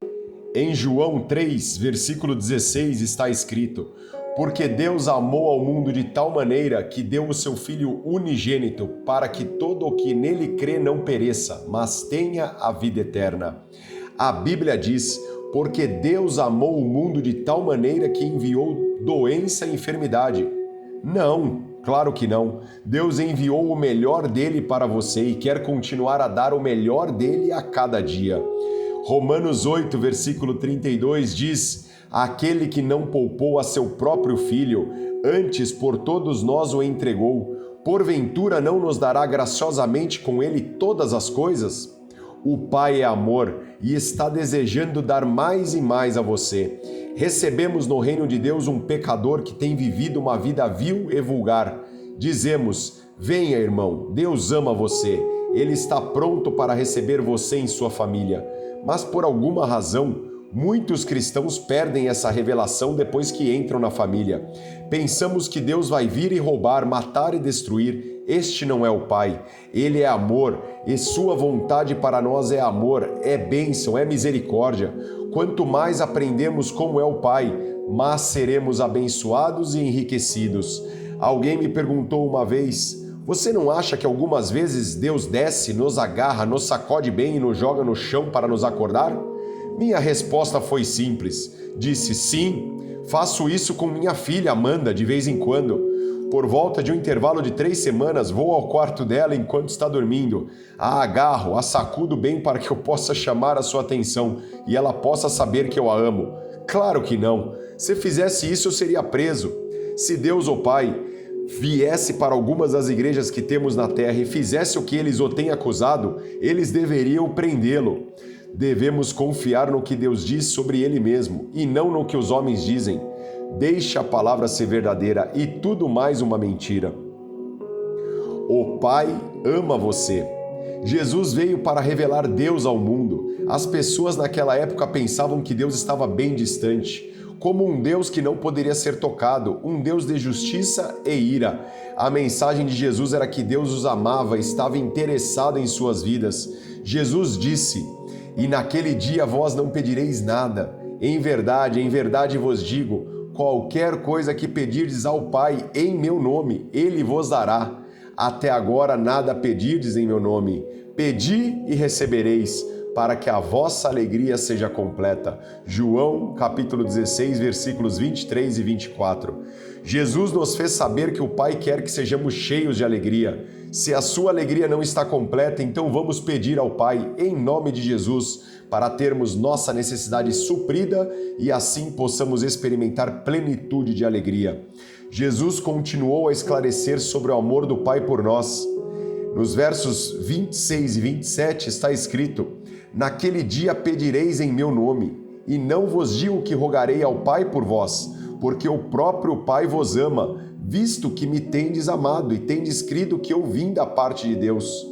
Em João 3, versículo 16 está escrito: Porque Deus amou ao mundo de tal maneira que deu o seu Filho unigênito, para que todo o que nele crê não pereça, mas tenha a vida eterna. A Bíblia diz: porque Deus amou o mundo de tal maneira que enviou doença e enfermidade. Não, claro que não. Deus enviou o melhor dele para você e quer continuar a dar o melhor dele a cada dia. Romanos 8, versículo 32 diz: Aquele que não poupou a seu próprio filho, antes por todos nós o entregou, porventura não nos dará graciosamente com ele todas as coisas? O Pai é amor e está desejando dar mais e mais a você. Recebemos no reino de Deus um pecador que tem vivido uma vida vil e vulgar. Dizemos: venha, irmão, Deus ama você. Ele está pronto para receber você em sua família. Mas por alguma razão, muitos cristãos perdem essa revelação depois que entram na família. Pensamos que Deus vai vir e roubar, matar e destruir. Este não é o Pai. Ele é amor e sua vontade para nós é amor, é bênção, é misericórdia. Quanto mais aprendemos como é o Pai, mais seremos abençoados e enriquecidos. Alguém me perguntou uma vez: você não acha que algumas vezes Deus desce, nos agarra, nos sacode bem e nos joga no chão para nos acordar? Minha resposta foi simples. Disse: sim, faço isso com minha filha Amanda de vez em quando. Por volta de um intervalo de 3 semanas, vou ao quarto dela enquanto está dormindo. A agarro, a sacudo bem para que eu possa chamar a sua atenção e ela possa saber que eu a amo. Claro que não. Se fizesse isso, eu seria preso. Se Deus, o Pai, viesse para algumas das igrejas que temos na terra e fizesse o que eles o têm acusado, eles deveriam prendê-lo. Devemos confiar no que Deus diz sobre ele mesmo e não no que os homens dizem. Deixe a palavra ser verdadeira e tudo mais uma mentira. O Pai ama você. Jesus veio para revelar Deus ao mundo. As pessoas naquela época pensavam que Deus estava bem distante, como um Deus que não poderia ser tocado, um Deus de justiça e ira. A mensagem de Jesus era que Deus os amava, estava interessado em suas vidas. Jesus disse: "E naquele dia vós não pedireis nada. Em verdade vos digo, qualquer coisa que pedirdes ao Pai em meu nome, Ele vos dará. Até agora nada pedirdes em meu nome. Pedi e recebereis, para que a vossa alegria seja completa." João, capítulo 16, versículos 23 e 24. Jesus nos fez saber que o Pai quer que sejamos cheios de alegria. Se a sua alegria não está completa, então vamos pedir ao Pai, em nome de Jesus, para termos nossa necessidade suprida e assim possamos experimentar plenitude de alegria. Jesus continuou a esclarecer sobre o amor do Pai por nós. Nos versos 26 e 27 está escrito: "Naquele dia pedireis em meu nome, e não vos digo que rogarei ao Pai por vós, porque o próprio Pai vos ama, visto que me tendes amado e tendes crido que eu vim da parte de Deus."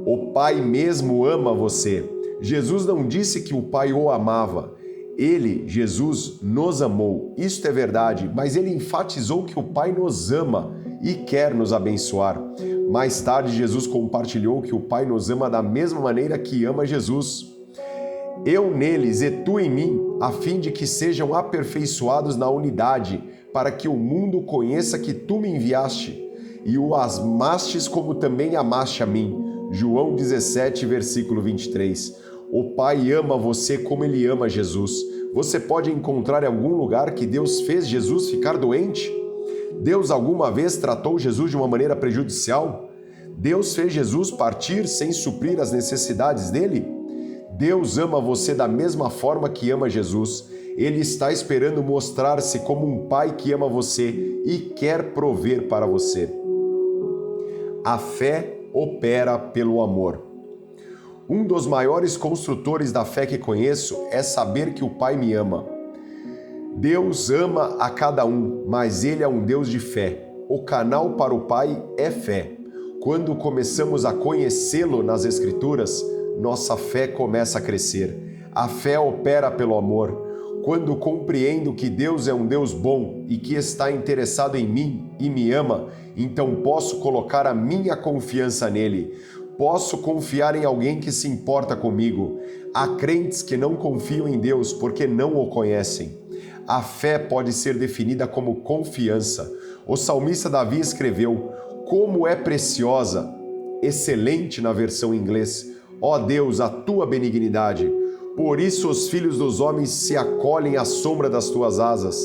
O Pai mesmo ama você. Jesus não disse que o Pai o amava. Ele, Jesus, nos amou. Isto é verdade, mas ele enfatizou que o Pai nos ama e quer nos abençoar. Mais tarde, Jesus compartilhou que o Pai nos ama da mesma maneira que ama Jesus. "Eu neles e tu em mim, a fim de que sejam aperfeiçoados na unidade, para que o mundo conheça que tu me enviaste e o amastes como também amaste a mim." João 17, versículo 23. O Pai ama você como Ele ama Jesus. Você pode encontrar em algum lugar que Deus fez Jesus ficar doente? Deus alguma vez tratou Jesus de uma maneira prejudicial? Deus fez Jesus partir sem suprir as necessidades dele? Deus ama você da mesma forma que ama Jesus. Ele está esperando mostrar-se como um Pai que ama você e quer prover para você. A fé opera pelo amor. Um dos maiores construtores da fé que conheço é saber que o Pai me ama. Deus ama a cada um, mas Ele é um Deus de fé. O canal para o Pai é fé. Quando começamos a conhecê-lo nas Escrituras, nossa fé começa a crescer. A fé opera pelo amor. Quando compreendo que Deus é um Deus bom e que está interessado em mim e me ama, então posso colocar a minha confiança nele. Posso confiar em alguém que se importa comigo. Há crentes que não confiam em Deus porque não o conhecem. A fé pode ser definida como confiança. O salmista Davi escreveu: "Como é preciosa", excelente na versão em inglês, "ó Deus, a tua benignidade. Por isso os filhos dos homens se acolhem à sombra das tuas asas.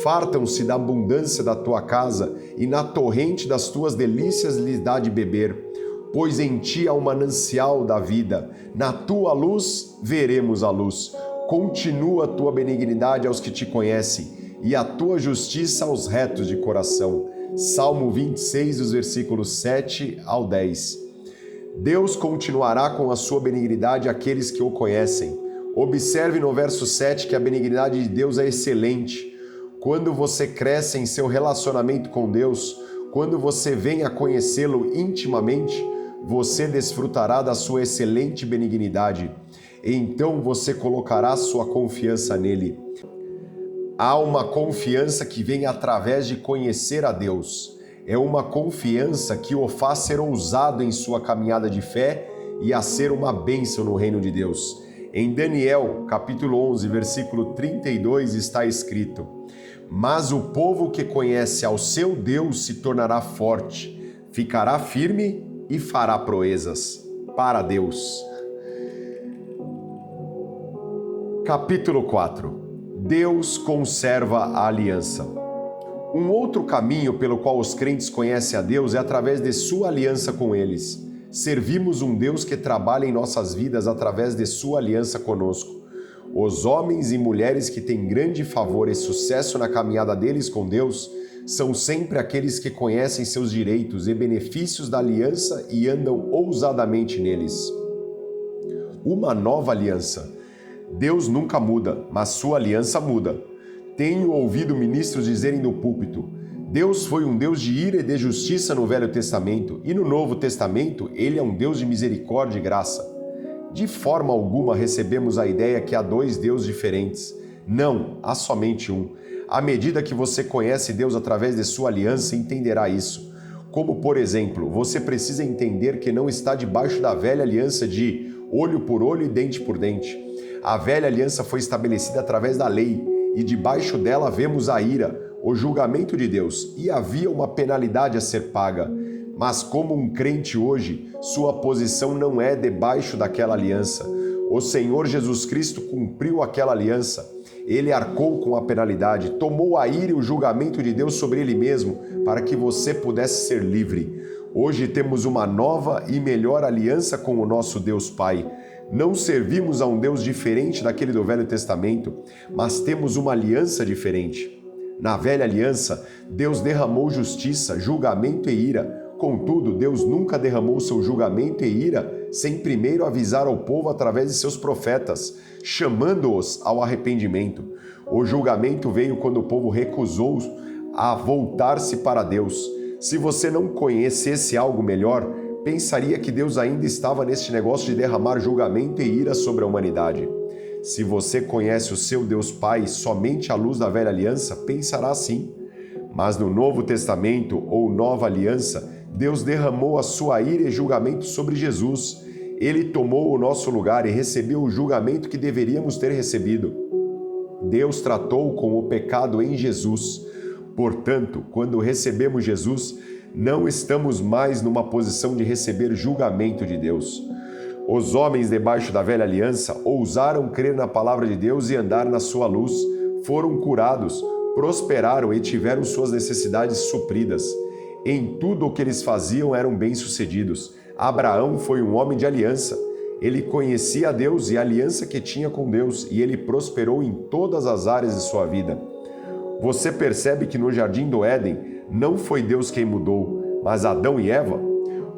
Fartam-se da abundância da tua casa e na torrente das tuas delícias lhes dá de beber. Pois em ti há um manancial da vida. Na tua luz veremos a luz. Continua a tua benignidade aos que te conhecem e a tua justiça aos retos de coração." Salmo 26, os versículos 7 ao 10. Deus continuará com a sua benignidade àqueles que o conhecem. Observe no verso 7 que a benignidade de Deus é excelente. Quando você cresce em seu relacionamento com Deus, quando você vem a conhecê-lo intimamente, você desfrutará da sua excelente benignidade. Então você colocará sua confiança nele. Há uma confiança que vem através de conhecer a Deus. é uma confiança que o faz ser ousado em sua caminhada de fé e a ser uma bênção no reino de Deus. Em Daniel, capítulo 11, versículo 32, está escrito: mas o povo que conhece ao seu Deus se tornará forte, ficará firme e fará proezas para Deus. Capítulo 4. Deus conserva a aliança. Um outro caminho pelo qual os crentes conhecem a Deus é através de sua aliança com eles. Servimos um Deus que trabalha em nossas vidas através de sua aliança conosco. Os homens e mulheres que têm grande favor e sucesso na caminhada deles com Deus são sempre aqueles que conhecem seus direitos e benefícios da aliança e andam ousadamente neles. Uma nova aliança. Deus nunca muda, mas sua aliança muda. Tenho ouvido ministros dizerem no púlpito: Deus foi um Deus de ira e de justiça no Velho Testamento, e no Novo Testamento ele é um Deus de misericórdia e graça. De forma alguma recebemos a ideia que há dois deuses diferentes. Não, há somente um. À medida que você conhece Deus através de sua aliança, entenderá isso. Como, por exemplo, você precisa entender que não está debaixo da velha aliança de olho por olho e dente por dente. A velha aliança foi estabelecida através da lei, e debaixo dela vemos a ira, o julgamento de Deus, e havia uma penalidade a ser paga. Mas como um crente hoje, sua posição não é debaixo daquela aliança. O Senhor Jesus Cristo cumpriu aquela aliança. Ele arcou com a penalidade, tomou a ira e o julgamento de Deus sobre ele mesmo, para que você pudesse ser livre. Hoje temos uma nova e melhor aliança com o nosso Deus Pai. Não servimos a um Deus diferente daquele do Velho Testamento, mas temos uma aliança diferente. Na velha aliança, Deus derramou justiça, julgamento e ira. Contudo, Deus nunca derramou seu julgamento e ira sem primeiro avisar ao povo através de seus profetas, chamando-os ao arrependimento. O julgamento veio quando o povo recusou a voltar-se para Deus. Se você não conhecesse algo melhor, pensaria que Deus ainda estava neste negócio de derramar julgamento e ira sobre a humanidade. Se você conhece o seu Deus Pai somente à luz da velha aliança, pensará assim. Mas no Novo Testamento ou Nova Aliança, Deus derramou a sua ira e julgamento sobre Jesus. Ele tomou o nosso lugar e recebeu o julgamento que deveríamos ter recebido. Deus tratou com o pecado em Jesus. Portanto, quando recebemos Jesus, não estamos mais numa posição de receber julgamento de Deus. Os homens debaixo da velha aliança ousaram crer na palavra de Deus e andar na sua luz, foram curados, prosperaram e tiveram suas necessidades supridas. Em tudo o que eles faziam eram bem-sucedidos. Abraão foi um homem de aliança. Ele conhecia a Deus e a aliança que tinha com Deus, e ele prosperou em todas as áreas de sua vida. Você percebe que no Jardim do Éden não foi Deus quem mudou, mas Adão e Eva?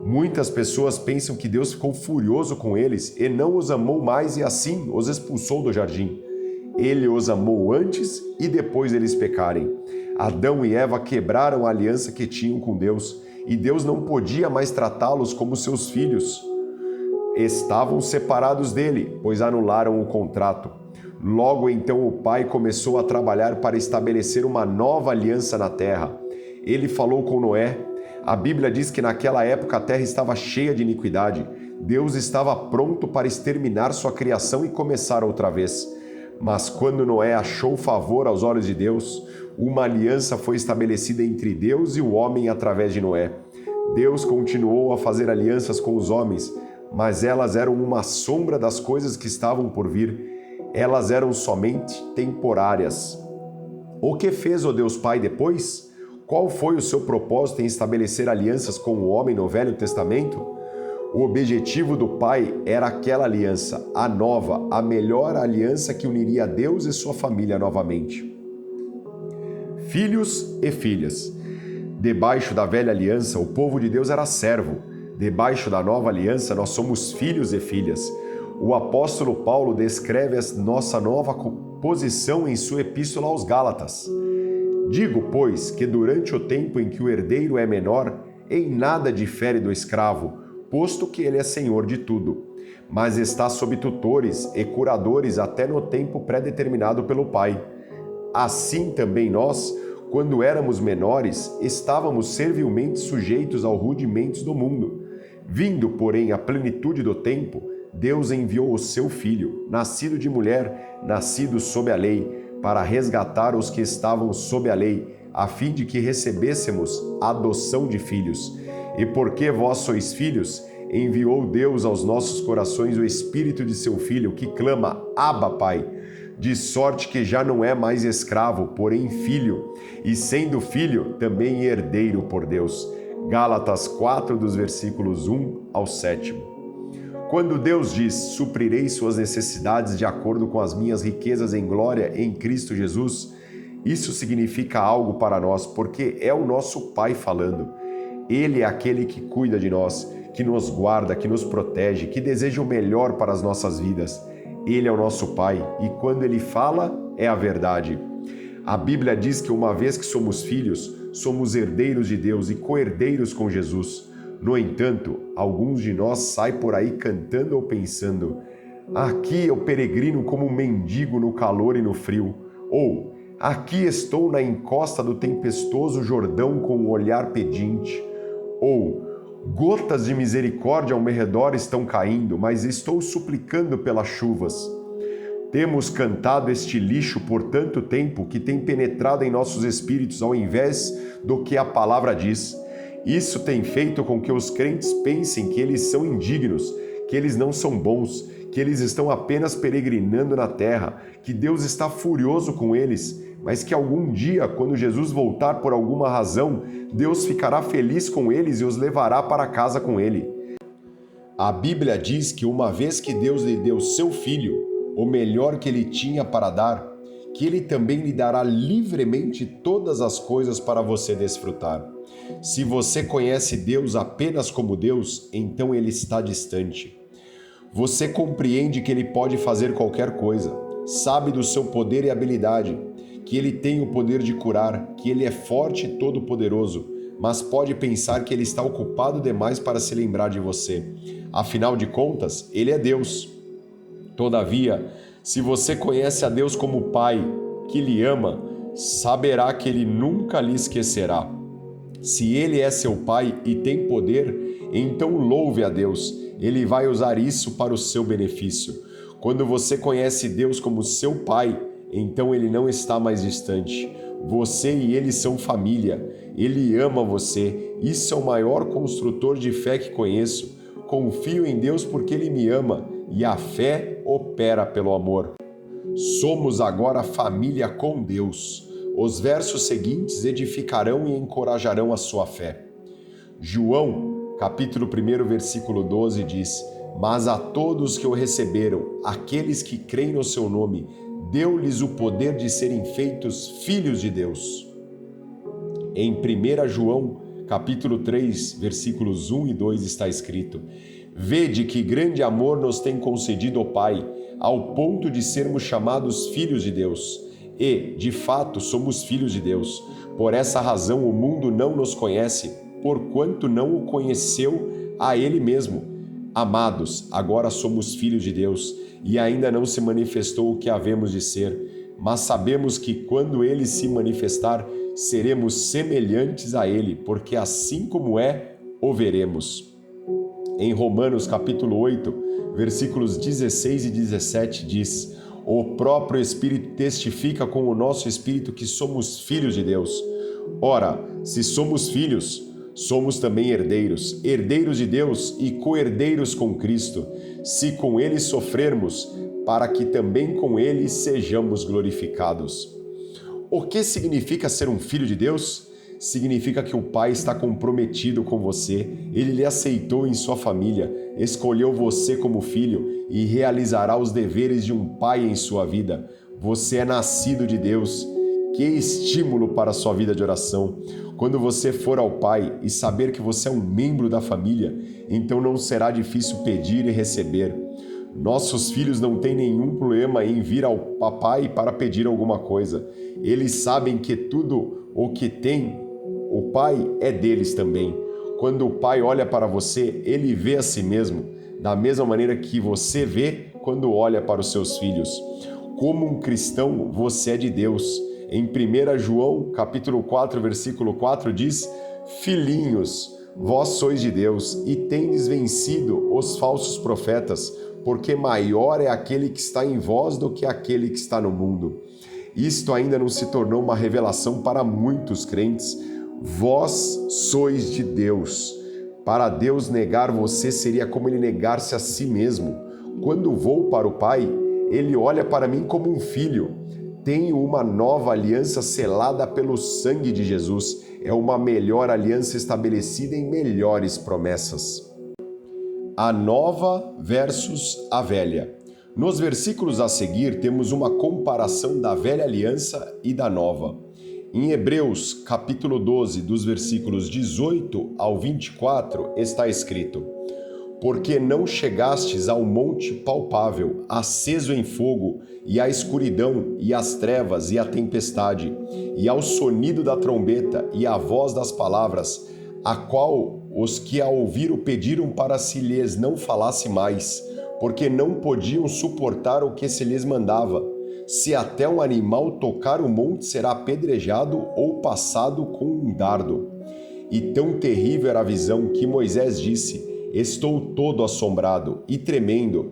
Muitas pessoas pensam que Deus ficou furioso com eles e não os amou mais e assim os expulsou do jardim. Ele os amou antes e depois deles pecarem. Adão e Eva quebraram a aliança que tinham com Deus e Deus não podia mais tratá-los como seus filhos. Estavam separados dele, pois anularam o contrato. Logo então o Pai começou a trabalhar para estabelecer uma nova aliança na terra. Ele falou com Noé. A Bíblia diz que naquela época a terra estava cheia de iniquidade. Deus estava pronto para exterminar sua criação e começar outra vez. Mas quando Noé achou favor aos olhos de Deus, uma aliança foi estabelecida entre Deus e o homem através de Noé. Deus continuou a fazer alianças com os homens, mas elas eram uma sombra das coisas que estavam por vir. Elas eram somente temporárias. O que fez o Deus Pai depois? Qual foi o seu propósito em estabelecer alianças com o homem no Velho Testamento? O objetivo do Pai era aquela aliança, a nova, a melhor aliança que uniria Deus e sua família novamente. Filhos e filhas. Debaixo da velha aliança, o povo de Deus era servo. Debaixo da nova aliança, nós somos filhos e filhas. O apóstolo Paulo descreve a nossa nova posição em sua epístola aos Gálatas. Digo, pois, que durante o tempo em que o herdeiro é menor, em nada difere do escravo, posto que ele é senhor de tudo, mas está sob tutores e curadores até no tempo pré-determinado pelo Pai. Assim também nós, Quando éramos menores, estávamos servilmente sujeitos aos rudimentos do mundo. Vindo, porém, à plenitude do tempo, Deus enviou o seu Filho, nascido de mulher, nascido sob a lei, para resgatar os que estavam sob a lei, a fim de que recebêssemos a adoção de filhos. E porque vós sois filhos, enviou Deus aos nossos corações o Espírito de seu Filho, que clama, Abba, Pai, de sorte que já não é mais escravo, porém filho, e sendo filho, também herdeiro por Deus. Gálatas 4, dos versículos 1 ao 7. Quando Deus diz, suprirei suas necessidades de acordo com as minhas riquezas em glória em Cristo Jesus, isso significa algo para nós, porque é o nosso Pai falando. Ele é aquele que cuida de nós, que nos guarda, que nos protege, que deseja o melhor para as nossas vidas. Ele é o nosso Pai e quando Ele fala, é a verdade. A Bíblia diz que uma vez que somos filhos, somos herdeiros de Deus e co-herdeiros com Jesus. No entanto, alguns de nós saem por aí cantando ou pensando: aqui eu peregrino como um mendigo no calor e no frio, ou aqui estou na encosta do tempestuoso Jordão com um olhar pedinte, ou gotas de misericórdia ao meu redor estão caindo, mas estou suplicando pelas chuvas. Temos cantado este lixo por tanto tempo que tem penetrado em nossos espíritos ao invés do que a palavra diz. Isso tem feito com que os crentes pensem que eles são indignos, que eles não são bons, que eles estão apenas peregrinando na terra, que Deus está furioso com eles, mas que algum dia, quando Jesus voltar por alguma razão, Deus ficará feliz com eles e os levará para casa com ele. A Bíblia diz que uma vez que Deus lhe deu seu Filho, o melhor que ele tinha para dar, que ele também lhe dará livremente todas as coisas para você desfrutar. Se você conhece Deus apenas como Deus, então ele está distante. Você compreende que ele pode fazer qualquer coisa, sabe do seu poder e habilidade, que ele tem o poder de curar, que ele é forte e todo-poderoso, mas pode pensar que ele está ocupado demais para se lembrar de você. Afinal de contas, ele é Deus. Todavia, se você conhece a Deus como Pai, que lhe ama, saberá que ele nunca lhe esquecerá. Se ele é seu Pai e tem poder, então louve a Deus. Ele vai usar isso para o seu benefício. Quando você conhece Deus como seu Pai, então ele não está mais distante. Você e ele são família. Ele ama você. Isso é o maior construtor de fé que conheço. Confio em Deus porque ele me ama e a fé opera pelo amor. Somos agora família com Deus. Os versos seguintes edificarão e encorajarão a sua fé. João, capítulo 1, versículo 12 diz: mas a todos que o receberam, aqueles que creem no seu nome, deu-lhes o poder de serem feitos filhos de Deus. Em 1 João, capítulo 3, versículos 1 e 2 está escrito: vede que grande amor nos tem concedido o Pai, ao ponto de sermos chamados filhos de Deus. E, de fato, somos filhos de Deus. Por essa razão o mundo não nos conhece, porquanto não o conheceu a Ele mesmo. Amados, agora somos filhos de Deus, e ainda não se manifestou o que havemos de ser, mas sabemos que quando Ele se manifestar, seremos semelhantes a Ele, porque assim como é, o veremos. Em Romanos capítulo 8, versículos 16 e 17 diz: o próprio Espírito testifica com o nosso Espírito que somos filhos de Deus. Ora, se somos filhos, somos também herdeiros, herdeiros de Deus e co-herdeiros com Cristo, se com Ele sofrermos, para que também com Ele sejamos glorificados. O que significa ser um filho de Deus? Significa que o Pai está comprometido com você, Ele lhe aceitou em sua família, escolheu você como filho e realizará os deveres de um pai em sua vida. Você é nascido de Deus. Que estímulo para a sua vida de oração! Quando você for ao Pai e saber que você é um membro da família, então não será difícil pedir e receber. Nossos filhos não têm nenhum problema em vir ao papai para pedir alguma coisa. Eles sabem que tudo o que tem, o Pai é deles também. Quando o Pai olha para você, Ele vê a si mesmo, da mesma maneira que você vê quando olha para os seus filhos. Como um cristão, você é de Deus. Em 1 João, capítulo 4, versículo 4 diz: Filhinhos, vós sois de Deus e tendes vencido os falsos profetas, porque maior é aquele que está em vós do que aquele que está no mundo. Isto ainda não se tornou uma revelação para muitos crentes. Vós sois de Deus. Para Deus negar você seria como ele negar-se a si mesmo. Quando vou para o Pai, ele olha para mim como um filho. Tenho uma nova aliança selada pelo sangue de Jesus. É uma melhor aliança estabelecida em melhores promessas. A nova versus a velha. Nos versículos a seguir, temos uma comparação da velha aliança e da nova. Em Hebreus, capítulo 12, dos versículos 18 ao 24, está escrito: Porque não chegastes ao monte palpável, aceso em fogo, e à escuridão, e às trevas, e à tempestade, e ao sonido da trombeta, e à voz das palavras, a qual os que a ouviram pediram para se lhes não falasse mais, porque não podiam suportar o que se lhes mandava. Se até um animal tocar o monte, será apedrejado ou passado com um dardo. E tão terrível era a visão que Moisés disse: Estou todo assombrado e tremendo.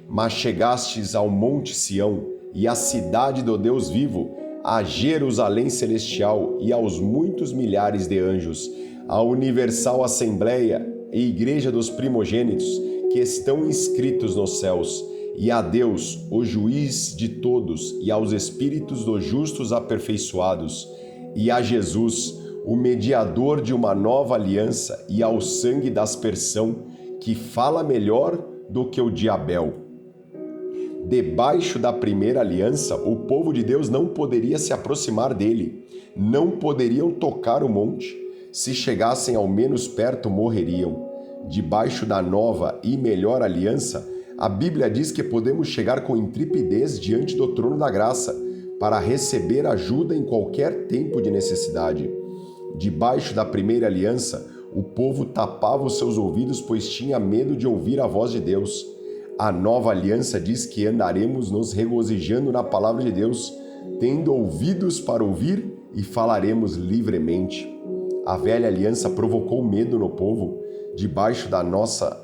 Mas chegastes ao monte Sião e à cidade do Deus vivo, a Jerusalém celestial e aos muitos milhares de anjos, à universal assembleia e igreja dos primogênitos que estão inscritos nos céus, e a Deus, o juiz de todos, e aos espíritos dos justos aperfeiçoados, e a Jesus, o mediador de uma nova aliança, e ao sangue da aspersão, que fala melhor do que o de Abel. Debaixo da primeira aliança, o povo de Deus não poderia se aproximar dele, não poderiam tocar o monte. Se chegassem ao menos perto, morreriam. Debaixo da nova e melhor aliança, a Bíblia diz que podemos chegar com intrepidez diante do trono da graça para receber ajuda em qualquer tempo de necessidade. Debaixo da primeira aliança, o povo tapava os seus ouvidos, pois tinha medo de ouvir a voz de Deus. A nova aliança diz que andaremos nos regozijando na palavra de Deus, tendo ouvidos para ouvir e falaremos livremente. A velha aliança provocou medo no povo. Debaixo da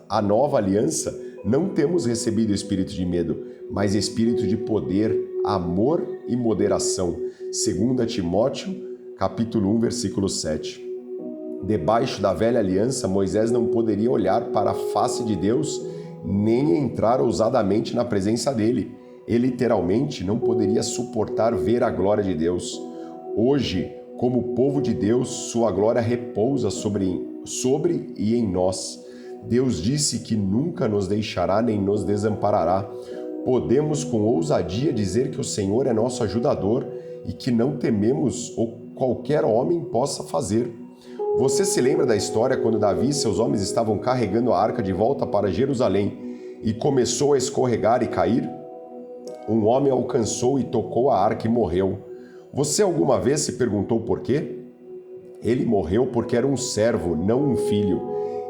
a nova aliança, não temos recebido espírito de medo, mas espírito de poder, amor e moderação. 2 Timóteo, capítulo 1, versículo 7. Debaixo da velha aliança, Moisés não poderia olhar para a face de Deus, nem entrar ousadamente na presença dele. Ele literalmente não poderia suportar ver a glória de Deus. Hoje, como povo de Deus, sua glória repousa sobre e em nós. Deus disse que nunca nos deixará nem nos desamparará. Podemos com ousadia dizer que o Senhor é nosso ajudador e que não tememos o que qualquer homem possa fazer. Você se lembra da história quando Davi e seus homens estavam carregando a arca de volta para Jerusalém e começou a escorregar e cair? Um homem alcançou e tocou a arca e morreu. Você alguma vez se perguntou por quê? Ele morreu porque era um servo, não um filho.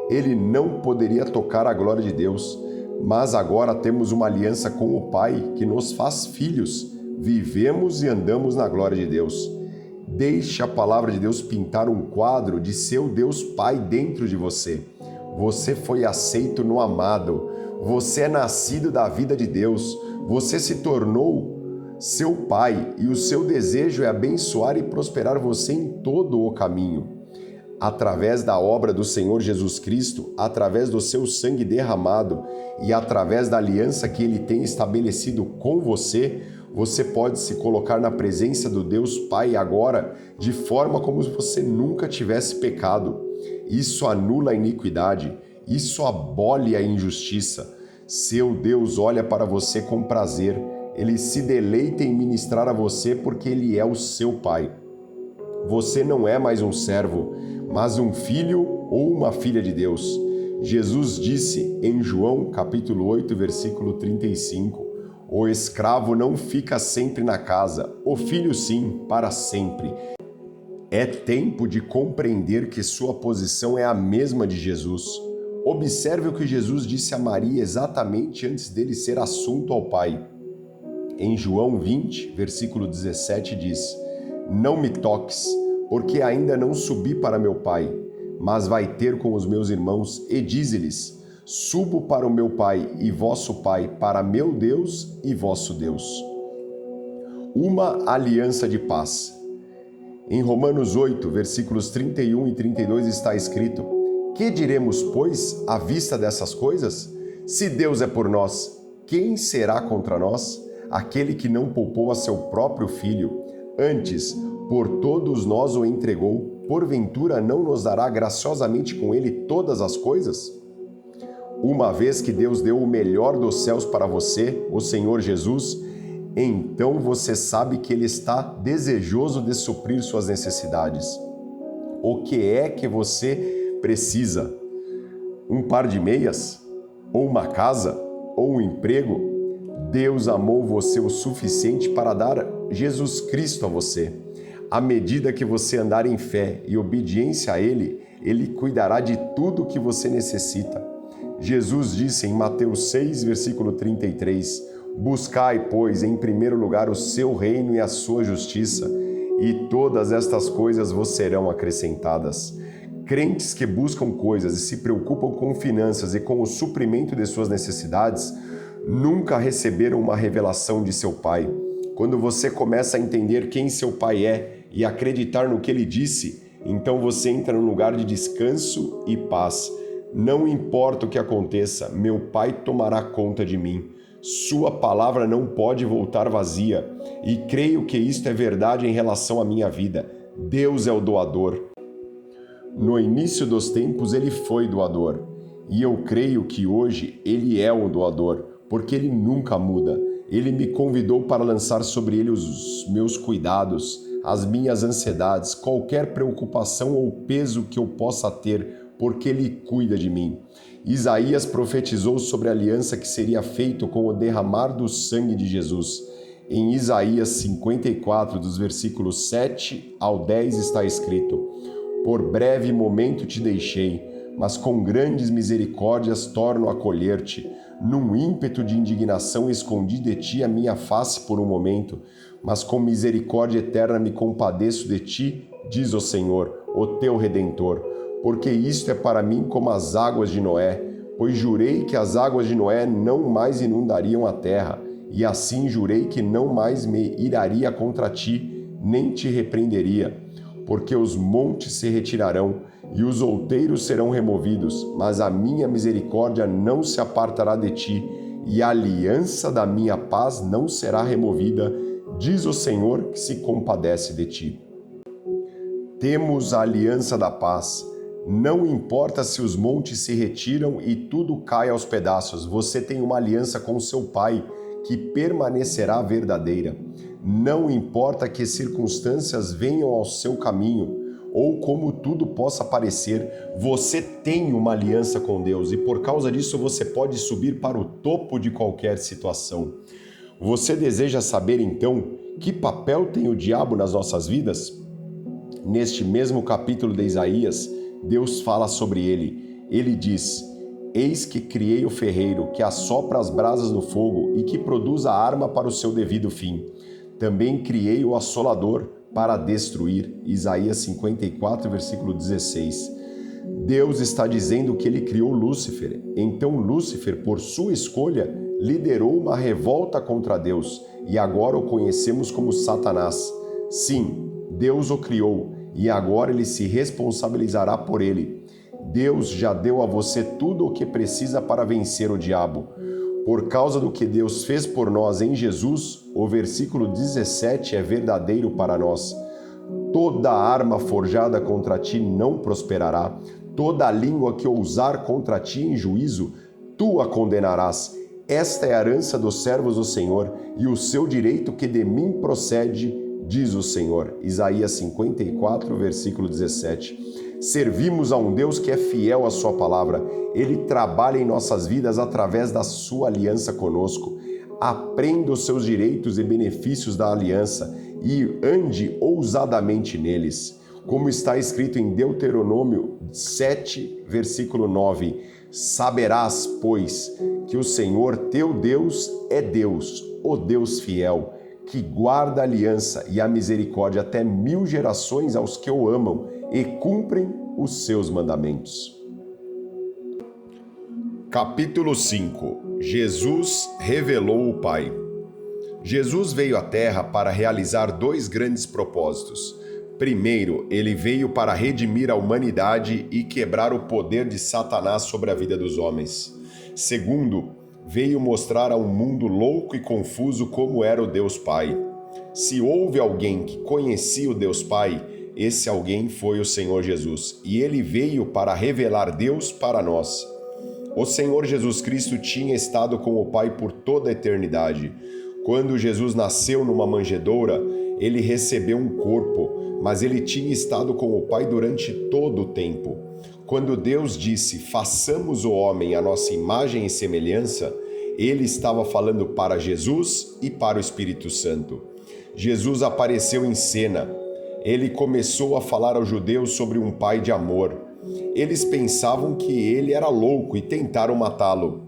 Ele não poderia tocar a glória de Deus. Mas agora temos uma aliança com o Pai que nos faz filhos. Vivemos e andamos na glória de Deus. Deixe a palavra de Deus pintar um quadro de seu Deus Pai dentro de você. Você foi aceito no amado. Você é nascido da vida de Deus. Você se tornou seu Pai e o seu desejo é abençoar e prosperar você em todo o caminho. Através da obra do Senhor Jesus Cristo, através do seu sangue derramado e através da aliança que Ele tem estabelecido com você, você pode se colocar na presença do Deus Pai agora de forma como se você nunca tivesse pecado. Isso anula a iniquidade, isso abole a injustiça. Seu Deus olha para você com prazer. Ele se deleita em ministrar a você porque Ele é o seu Pai. Você não é mais um servo, mas um filho ou uma filha de Deus. Jesus disse em João capítulo 8, versículo 35, o escravo não fica sempre na casa, o filho sim, para sempre. É tempo de compreender que sua posição é a mesma de Jesus. Observe o que Jesus disse a Maria exatamente antes dele ser assunto ao Pai. Em João 20, versículo 17 diz: Não me toques, porque ainda não subi para meu pai, mas vai ter com os meus irmãos e dize-lhes: subo para o meu pai e vosso pai, para meu Deus e vosso Deus. Uma aliança de paz. Em Romanos 8, versículos 31 e 32 está escrito: que diremos, pois, à vista dessas coisas? Se Deus é por nós, quem será contra nós? Aquele que não poupou a seu próprio filho, antes, por todos nós o entregou, porventura não nos dará graciosamente com ele todas as coisas? Uma vez que Deus deu o melhor dos céus para você, o Senhor Jesus, então você sabe que Ele está desejoso de suprir suas necessidades. O que é que você precisa? Um par de meias? Ou uma casa? Ou um emprego? Deus amou você o suficiente para dar Jesus Cristo a você. À medida que você andar em fé e obediência a Ele, Ele cuidará de tudo o que você necessita. Jesus disse em Mateus 6, versículo 33, buscai, pois, em primeiro lugar o seu reino e a sua justiça, e todas estas coisas vos serão acrescentadas. Crentes que buscam coisas e se preocupam com finanças e com o suprimento de suas necessidades, nunca receberam uma revelação de seu Pai. Quando você começa a entender quem seu Pai é e acreditar no que Ele disse, então você entra num lugar de descanso e paz. Não importa o que aconteça, meu Pai tomará conta de mim. Sua palavra não pode voltar vazia, e creio que isto é verdade em relação à minha vida. Deus é o doador. No início dos tempos Ele foi doador, e eu creio que hoje Ele é o doador, porque Ele nunca muda. Ele me convidou para lançar sobre Ele os meus cuidados, as minhas ansiedades, qualquer preocupação ou peso que eu possa ter, porque Ele cuida de mim. Isaías profetizou sobre a aliança que seria feita com o derramar do sangue de Jesus. Em Isaías 54, dos versículos 7 ao 10 está escrito: por breve momento te deixei, mas com grandes misericórdias torno a acolher-te. Num ímpeto de indignação escondi de ti a minha face por um momento, mas com misericórdia eterna me compadeço de ti, diz o Senhor, o teu Redentor. Porque isto é para mim como as águas de Noé, pois jurei que as águas de Noé não mais inundariam a terra, e assim jurei que não mais me iraria contra ti, nem te repreenderia. Porque os montes se retirarão, e os outeiros serão removidos, mas a minha misericórdia não se apartará de ti, e a aliança da minha paz não será removida, diz o Senhor que se compadece de ti. Temos a aliança da paz. Não importa se os montes se retiram e tudo cai aos pedaços, você tem uma aliança com seu Pai, que permanecerá verdadeira. Não importa que circunstâncias venham ao seu caminho, ou como tudo possa parecer, você tem uma aliança com Deus e por causa disso você pode subir para o topo de qualquer situação. Você deseja saber então que papel tem o diabo nas nossas vidas? Neste mesmo capítulo de Isaías, Deus fala sobre ele. Ele diz: eis que criei o ferreiro, que assopra as brasas no fogo e que produz a arma para o seu devido fim. Também criei o assolador para destruir. Isaías 54, versículo 16. Deus está dizendo que ele criou Lúcifer. Então Lúcifer, por sua escolha, liderou uma revolta contra Deus e agora o conhecemos como Satanás. Sim, Deus o criou e agora ele se responsabilizará por ele. Deus já deu a você tudo o que precisa para vencer o diabo. Por causa do que Deus fez por nós em Jesus, o versículo 17 é verdadeiro para nós. Toda arma forjada contra ti não prosperará. Toda língua que ousar contra ti em juízo, tu a condenarás. Esta é a herança dos servos do Senhor e o seu direito que de mim procede, diz o Senhor. Isaías 54, versículo 17. Servimos a um Deus que é fiel à sua palavra. Ele trabalha em nossas vidas através da sua aliança conosco. Aprenda os seus direitos e benefícios da aliança e ande ousadamente neles. Como está escrito em Deuteronômio 7, versículo 9. Saberás, pois, que o Senhor teu Deus é Deus, o Deus fiel, que guarda a aliança e a misericórdia até 1000 gerações aos que o amam e cumprem os seus mandamentos. Capítulo 5. Jesus revelou o Pai. Jesus veio à Terra para realizar 2 grandes propósitos. Primeiro, ele veio para redimir a humanidade e quebrar o poder de Satanás sobre a vida dos homens. Segundo, veio mostrar a um mundo louco e confuso como era o Deus Pai. Se houve alguém que conhecia o Deus Pai, esse alguém foi o Senhor Jesus, e ele veio para revelar Deus para nós. O Senhor Jesus Cristo tinha estado com o Pai por toda a eternidade. Quando Jesus nasceu numa manjedoura, ele recebeu um corpo, mas ele tinha estado com o Pai durante todo o tempo. Quando Deus disse, façamos o homem à nossa imagem e semelhança, ele estava falando para Jesus e para o Espírito Santo. Jesus apareceu em cena. Ele começou a falar aos judeus sobre um pai de amor. Eles pensavam que ele era louco e tentaram matá-lo.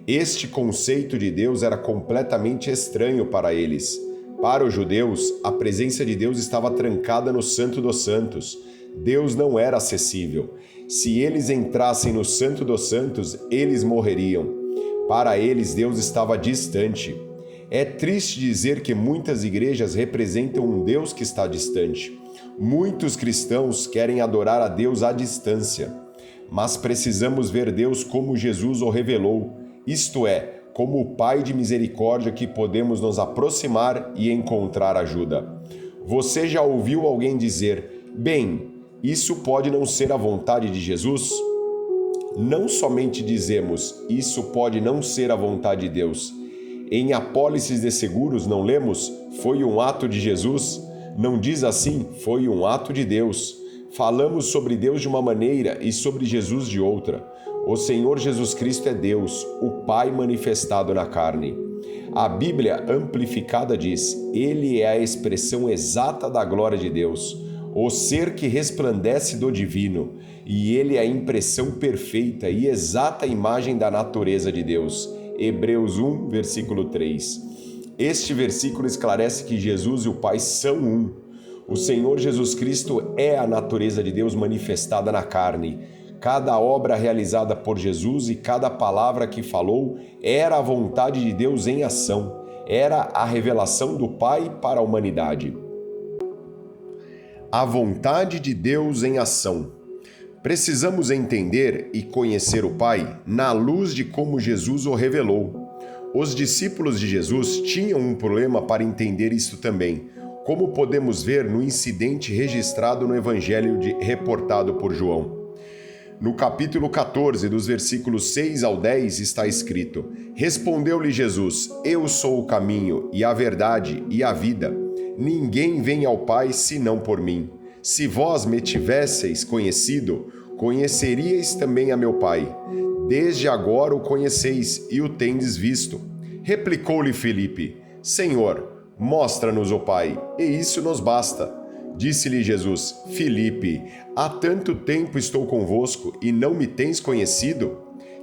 Este conceito de Deus era completamente estranho para eles. Para os judeus, a presença de Deus estava trancada no Santo dos Santos. Deus não era acessível. Se eles entrassem no Santo dos Santos, eles morreriam. Para eles, Deus estava distante. É triste dizer que muitas igrejas representam um Deus que está distante. Muitos cristãos querem adorar a Deus à distância, mas precisamos ver Deus como Jesus o revelou, isto é, como o Pai de misericórdia que podemos nos aproximar e encontrar ajuda. Você já ouviu alguém dizer, bem, isso pode não ser a vontade de Jesus? Não somente dizemos, isso pode não ser a vontade de Deus. Em apólices de seguros não lemos, foi um ato de Jesus? Não diz assim, foi um ato de Deus. Falamos sobre Deus de uma maneira e sobre Jesus de outra. O Senhor Jesus Cristo é Deus, o Pai manifestado na carne. A Bíblia amplificada diz, Ele é a expressão exata da glória de Deus, o ser que resplandece do divino, e Ele é a impressão perfeita e exata imagem da natureza de Deus. Hebreus 1, versículo 3. Este versículo esclarece que Jesus e o Pai são um. O Senhor Jesus Cristo é a natureza de Deus manifestada na carne. Cada obra realizada por Jesus e cada palavra que falou era a vontade de Deus em ação. Era a revelação do Pai para a humanidade. A vontade de Deus em ação. Precisamos entender e conhecer o Pai na luz de como Jesus o revelou. Os discípulos de Jesus tinham um problema para entender isso também, como podemos ver no incidente registrado no Evangelho reportado por João. No capítulo 14, dos versículos 6 ao 10, está escrito: Respondeu-lhe Jesus: Eu sou o caminho e a verdade e a vida. Ninguém vem ao Pai senão por mim. Se vós me tivesseis conhecido, conheceríeis também a meu Pai. Desde agora o conheceis e o tendes visto. Replicou-lhe Filipe: Senhor, mostra-nos o Pai, e isso nos basta. Disse-lhe Jesus: Filipe, há tanto tempo estou convosco e não me tens conhecido?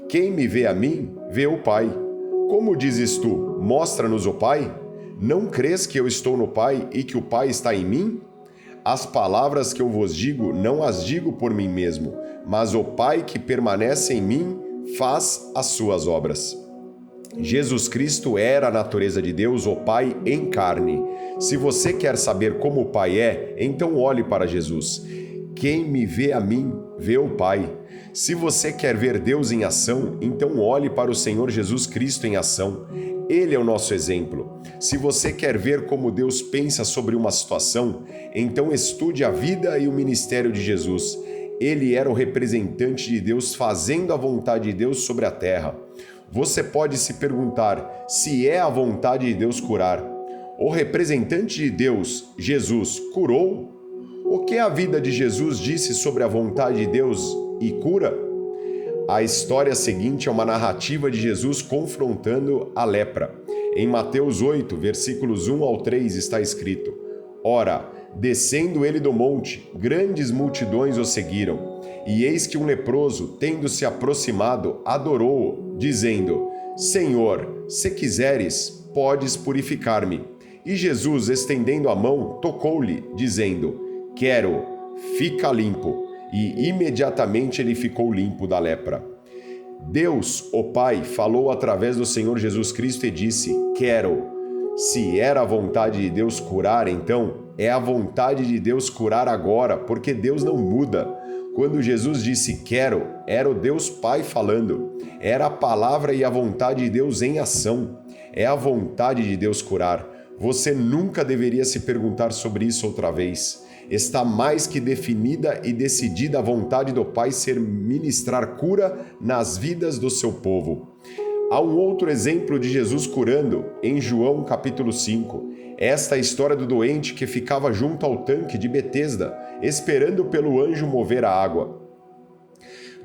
Quem me vê a mim, vê o Pai. Como dizes tu, mostra-nos o Pai? Não crês que eu estou no Pai e que o Pai está em mim? As palavras que eu vos digo, não as digo por mim mesmo, mas o Pai que permanece em mim faz as suas obras. Jesus Cristo era a natureza de Deus, o Pai em carne. Se você quer saber como o Pai é, então olhe para Jesus. Quem me vê a mim, vê o Pai. Se você quer ver Deus em ação, então olhe para o Senhor Jesus Cristo em ação. Ele é o nosso exemplo. Se você quer ver como Deus pensa sobre uma situação, então estude a vida e o ministério de Jesus. Ele era o representante de Deus fazendo a vontade de Deus sobre a terra. Você pode se perguntar se é a vontade de Deus curar. O representante de Deus, Jesus, curou? O que a vida de Jesus disse sobre a vontade de Deus e cura? A história seguinte é uma narrativa de Jesus confrontando a lepra. Em Mateus 8, versículos 1 ao 3 está escrito: Ora, descendo ele do monte, grandes multidões o seguiram. E eis que um leproso, tendo se aproximado, adorou-o, dizendo: Senhor, se quiseres, podes purificar-me. E Jesus, estendendo a mão, tocou-lhe, dizendo: Quero, fica limpo. E imediatamente ele ficou limpo da lepra. Deus, o Pai, falou através do Senhor Jesus Cristo e disse: Quero. Se era a vontade de Deus curar, então é a vontade de Deus curar agora, porque Deus não muda. Quando Jesus disse quero, era o Deus Pai falando. Era a palavra e a vontade de Deus em ação. É a vontade de Deus curar. Você nunca deveria se perguntar sobre isso outra vez. Está mais que definida e decidida a vontade do Pai ser ministrar cura nas vidas do seu povo. Há um outro exemplo de Jesus curando em João capítulo 5. Esta é a história do doente que ficava junto ao tanque de Betesda, esperando pelo anjo mover a água.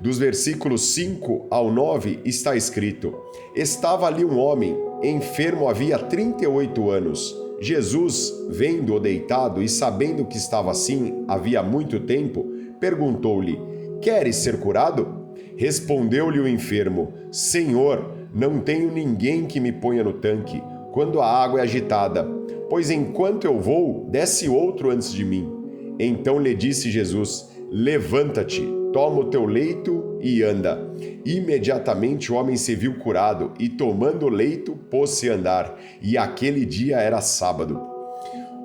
Dos versículos 5 ao 9 está escrito: Estava ali um homem, enfermo havia 38 anos. Jesus, vendo-o deitado e sabendo que estava assim havia muito tempo, perguntou-lhe: Queres ser curado? Respondeu-lhe o enfermo: Senhor, não tenho ninguém que me ponha no tanque quando a água é agitada, pois enquanto eu vou, desce outro antes de mim. Então lhe disse Jesus: Levanta-te, toma o teu leito e anda. Imediatamente o homem se viu curado e, tomando o leito, pôs-se a andar. E aquele dia era sábado.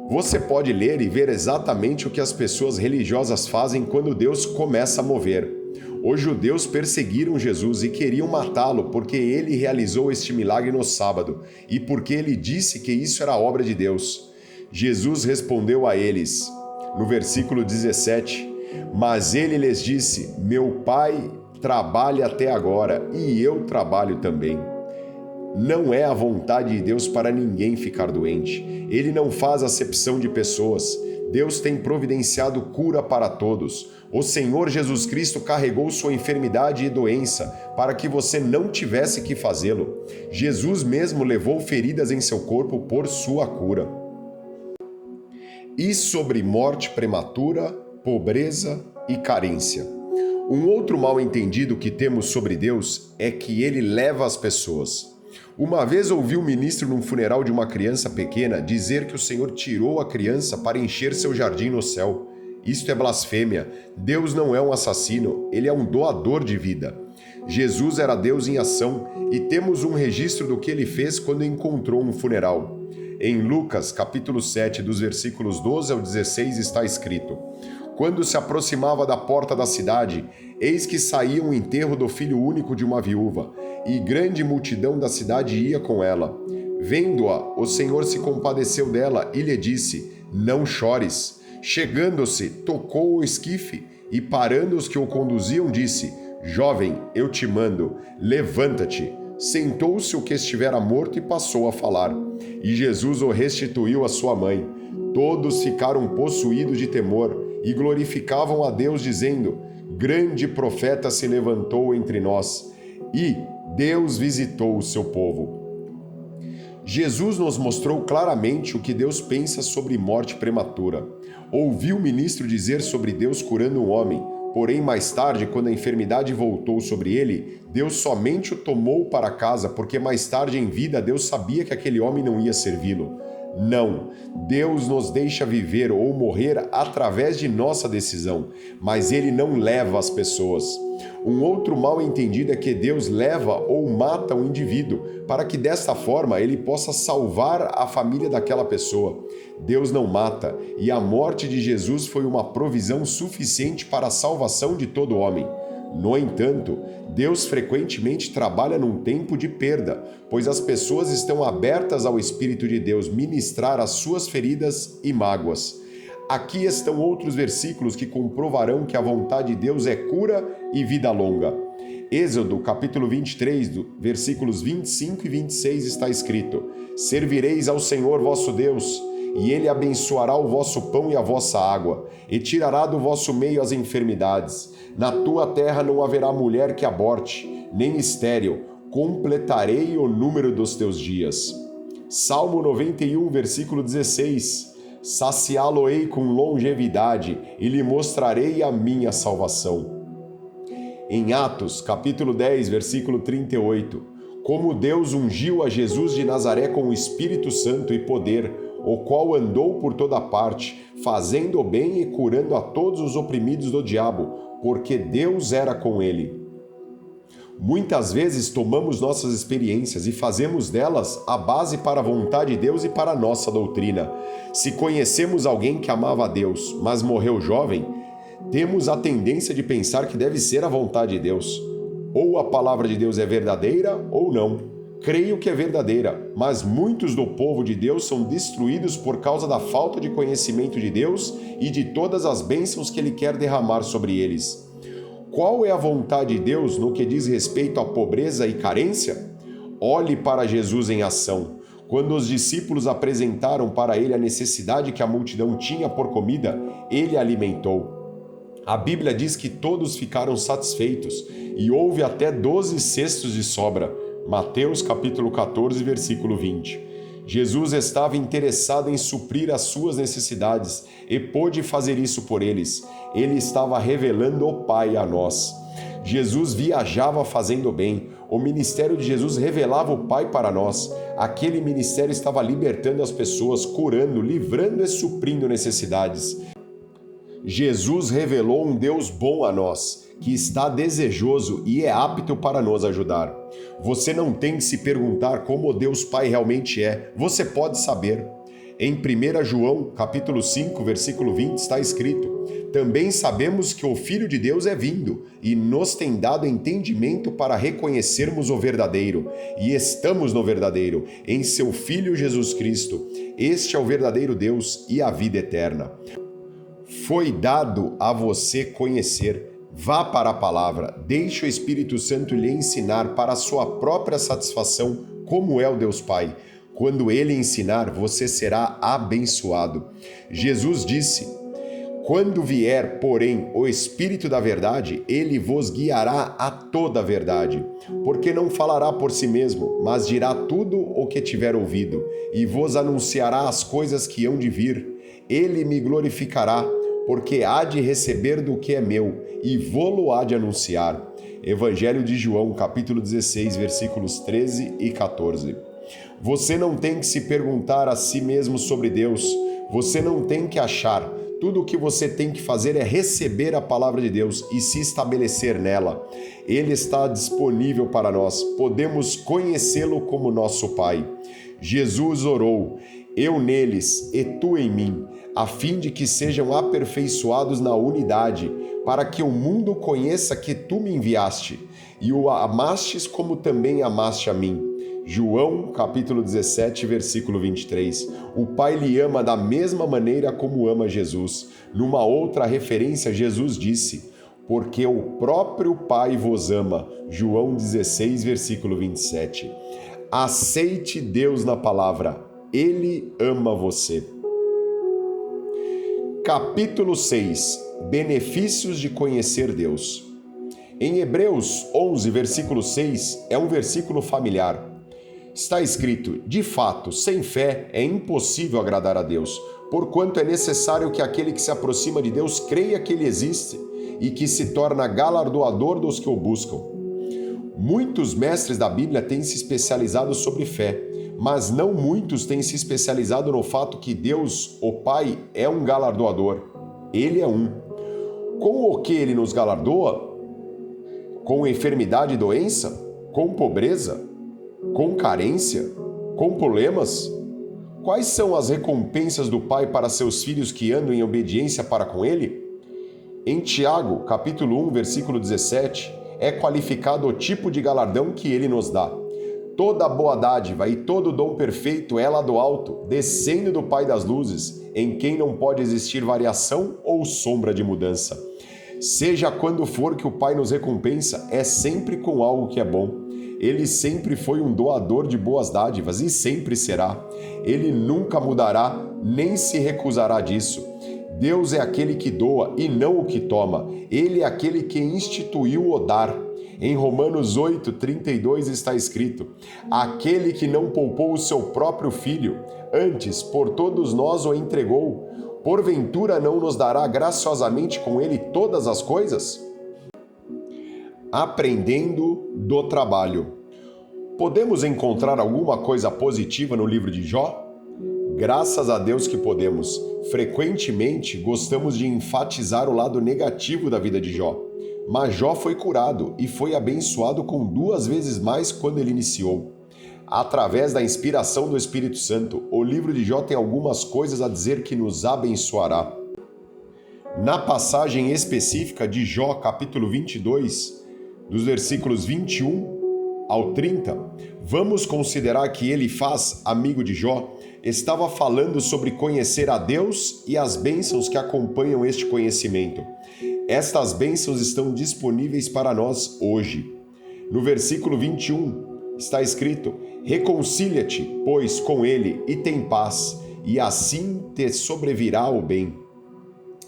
Você pode ler e ver exatamente o que as pessoas religiosas fazem quando Deus começa a mover. Os judeus perseguiram Jesus e queriam matá-lo porque ele realizou este milagre no sábado e porque ele disse que isso era obra de Deus. Jesus respondeu a eles, no versículo 17, mas ele lhes disse: Meu Pai trabalha até agora e eu trabalho também. Não é a vontade de Deus para ninguém ficar doente. Ele não faz acepção de pessoas. Deus tem providenciado cura para todos. O Senhor Jesus Cristo carregou sua enfermidade e doença para que você não tivesse que fazê-lo. Jesus mesmo levou feridas em seu corpo por sua cura. E sobre morte prematura, pobreza e carência. Um outro mal-entendido que temos sobre Deus é que ele leva as pessoas. Uma vez ouvi um ministro num funeral de uma criança pequena dizer que o Senhor tirou a criança para encher seu jardim no céu. Isto é blasfêmia. Deus não é um assassino, ele é um doador de vida. Jesus era Deus em ação e temos um registro do que ele fez quando encontrou um funeral. Em Lucas, capítulo 7, dos versículos 12 ao 16, está escrito: Quando se aproximava da porta da cidade, eis que saía um enterro do filho único de uma viúva, e grande multidão da cidade ia com ela. Vendo-a, o Senhor se compadeceu dela e lhe disse: Não chores. Chegando-se, tocou o esquife, e parando os que o conduziam, disse: Jovem, eu te mando, levanta-te. Sentou-se o que estivera morto e passou a falar. E Jesus o restituiu à sua mãe. Todos ficaram possuídos de temor e glorificavam a Deus, dizendo: Grande profeta se levantou entre nós, e Deus visitou o seu povo. Jesus nos mostrou claramente o que Deus pensa sobre morte prematura. Ouvi o ministro dizer sobre Deus curando um homem, porém mais tarde, quando a enfermidade voltou sobre ele, Deus somente o tomou para casa, porque mais tarde em vida Deus sabia que aquele homem não ia servi-lo. Não, Deus nos deixa viver ou morrer através de nossa decisão, mas Ele não leva as pessoas. Um outro mal entendido é que Deus leva ou mata um indivíduo, para que desta forma Ele possa salvar a família daquela pessoa. Deus não mata, e a morte de Jesus foi uma provisão suficiente para a salvação de todo homem. No entanto, Deus frequentemente trabalha num tempo de perda, pois as pessoas estão abertas ao Espírito de Deus ministrar as suas feridas e mágoas. Aqui estão outros versículos que comprovarão que a vontade de Deus é cura e vida longa. Êxodo, capítulo 23, versículos 25 e 26 está escrito: Servireis ao Senhor vosso Deus, e Ele abençoará o vosso pão e a vossa água, e tirará do vosso meio as enfermidades. Na tua terra não haverá mulher que aborte, nem estéril, completarei o número dos teus dias. Salmo 91, versículo 16: Saciá-lo-ei com longevidade, e lhe mostrarei a minha salvação. Em Atos, capítulo 10, versículo 38, como Deus ungiu a Jesus de Nazaré com o Espírito Santo e poder, o qual andou por toda parte, fazendo o bem e curando a todos os oprimidos do diabo, porque Deus era com ele. Muitas vezes tomamos nossas experiências e fazemos delas a base para a vontade de Deus e para a nossa doutrina. Se conhecemos alguém que amava a Deus, mas morreu jovem, temos a tendência de pensar que deve ser a vontade de Deus. Ou a palavra de Deus é verdadeira ou não. Creio que é verdadeira, mas muitos do povo de Deus são destruídos por causa da falta de conhecimento de Deus e de todas as bênçãos que Ele quer derramar sobre eles. Qual é a vontade de Deus no que diz respeito à pobreza e carência? Olhe para Jesus em ação. Quando os discípulos apresentaram para ele a necessidade que a multidão tinha por comida, ele alimentou. A Bíblia diz que todos ficaram satisfeitos e houve até 12 cestos de sobra. Mateus capítulo 14, versículo 20. Jesus estava interessado em suprir as suas necessidades e pôde fazer isso por eles. Ele estava revelando o Pai a nós. Jesus viajava fazendo bem. O ministério de Jesus revelava o Pai para nós. Aquele ministério estava libertando as pessoas, curando, livrando e suprindo necessidades. Jesus revelou um Deus bom a nós, que está desejoso e é apto para nos ajudar. Você não tem que se perguntar como Deus Pai realmente é, você pode saber. Em 1 João, capítulo 5, versículo 20, está escrito: também sabemos que o Filho de Deus é vindo e nos tem dado entendimento para reconhecermos o verdadeiro, e estamos no verdadeiro, em seu Filho Jesus Cristo. Este é o verdadeiro Deus e a vida eterna. Foi dado a você conhecer. Vá para a palavra, deixe o Espírito Santo lhe ensinar para a sua própria satisfação como é o Deus Pai. Quando ele ensinar, você será abençoado. Jesus disse: quando vier, porém, o Espírito da verdade, ele vos guiará a toda a verdade, porque não falará por si mesmo, mas dirá tudo o que tiver ouvido, e vos anunciará as coisas que hão de vir. Ele me glorificará, porque há de receber do que é meu, e vô-lo há de anunciar. Evangelho de João, capítulo 16, versículos 13 e 14. Você não tem que se perguntar a si mesmo sobre Deus, você não tem que achar. Tudo o que você tem que fazer é receber a palavra de Deus e se estabelecer nela. Ele está disponível para nós, podemos conhecê-lo como nosso Pai. Jesus orou: eu neles e tu em mim, a fim de que sejam aperfeiçoados na unidade, para que o mundo conheça que tu me enviaste, e o amastes como também amaste a mim. João, capítulo 17, versículo 23. O Pai lhe ama da mesma maneira como ama Jesus. Numa outra referência, Jesus disse: porque o próprio Pai vos ama. João 16, versículo 27. Aceite Deus na palavra. Ele ama você. Capítulo 6. Benefícios de conhecer Deus. Em Hebreus 11, versículo 6, é um versículo familiar. Está escrito: de fato, sem fé é impossível agradar a Deus, porquanto é necessário que aquele que se aproxima de Deus creia que Ele existe e que se torna galardoador dos que o buscam. Muitos mestres da Bíblia têm se especializado sobre fé, mas não muitos têm se especializado no fato que Deus, o Pai, é um galardoador. Ele é um. Com o que Ele nos galardoa? Com enfermidade e doença? Com pobreza? Com carência? Com problemas? Quais são as recompensas do Pai para seus filhos que andam em obediência para com Ele? Em Tiago, capítulo 1, versículo 17, é qualificado o tipo de galardão que Ele nos dá. Toda boa dádiva e todo dom perfeito é lá do alto, descendo do Pai das luzes, em quem não pode existir variação ou sombra de mudança. Seja quando for que o Pai nos recompensa, é sempre com algo que é bom. Ele sempre foi um doador de boas dádivas e sempre será. Ele nunca mudará, nem se recusará disso. Deus é aquele que doa e não o que toma. Ele é aquele que instituiu o dar. Em Romanos 8, 32 está escrito: aquele que não poupou o seu próprio filho, antes por todos nós o entregou, porventura não nos dará graciosamente com ele todas as coisas? Aprendendo do trabalho. Podemos encontrar alguma coisa positiva no livro de Jó? Graças a Deus que podemos. Frequentemente gostamos de enfatizar o lado negativo da vida de Jó. Mas Jó foi curado e foi abençoado com 2 vezes mais quando ele iniciou. Através da inspiração do Espírito Santo, o livro de Jó tem algumas coisas a dizer que nos abençoará. Na passagem específica de Jó, capítulo 22, dos versículos 21 ao 30, vamos considerar que Elifaz, amigo de Jó, estava falando sobre conhecer a Deus e as bênçãos que acompanham este conhecimento. Estas bênçãos estão disponíveis para nós hoje. No versículo 21 está escrito: reconcilia-te, pois, com ele e tem paz, e assim te sobrevirá o bem.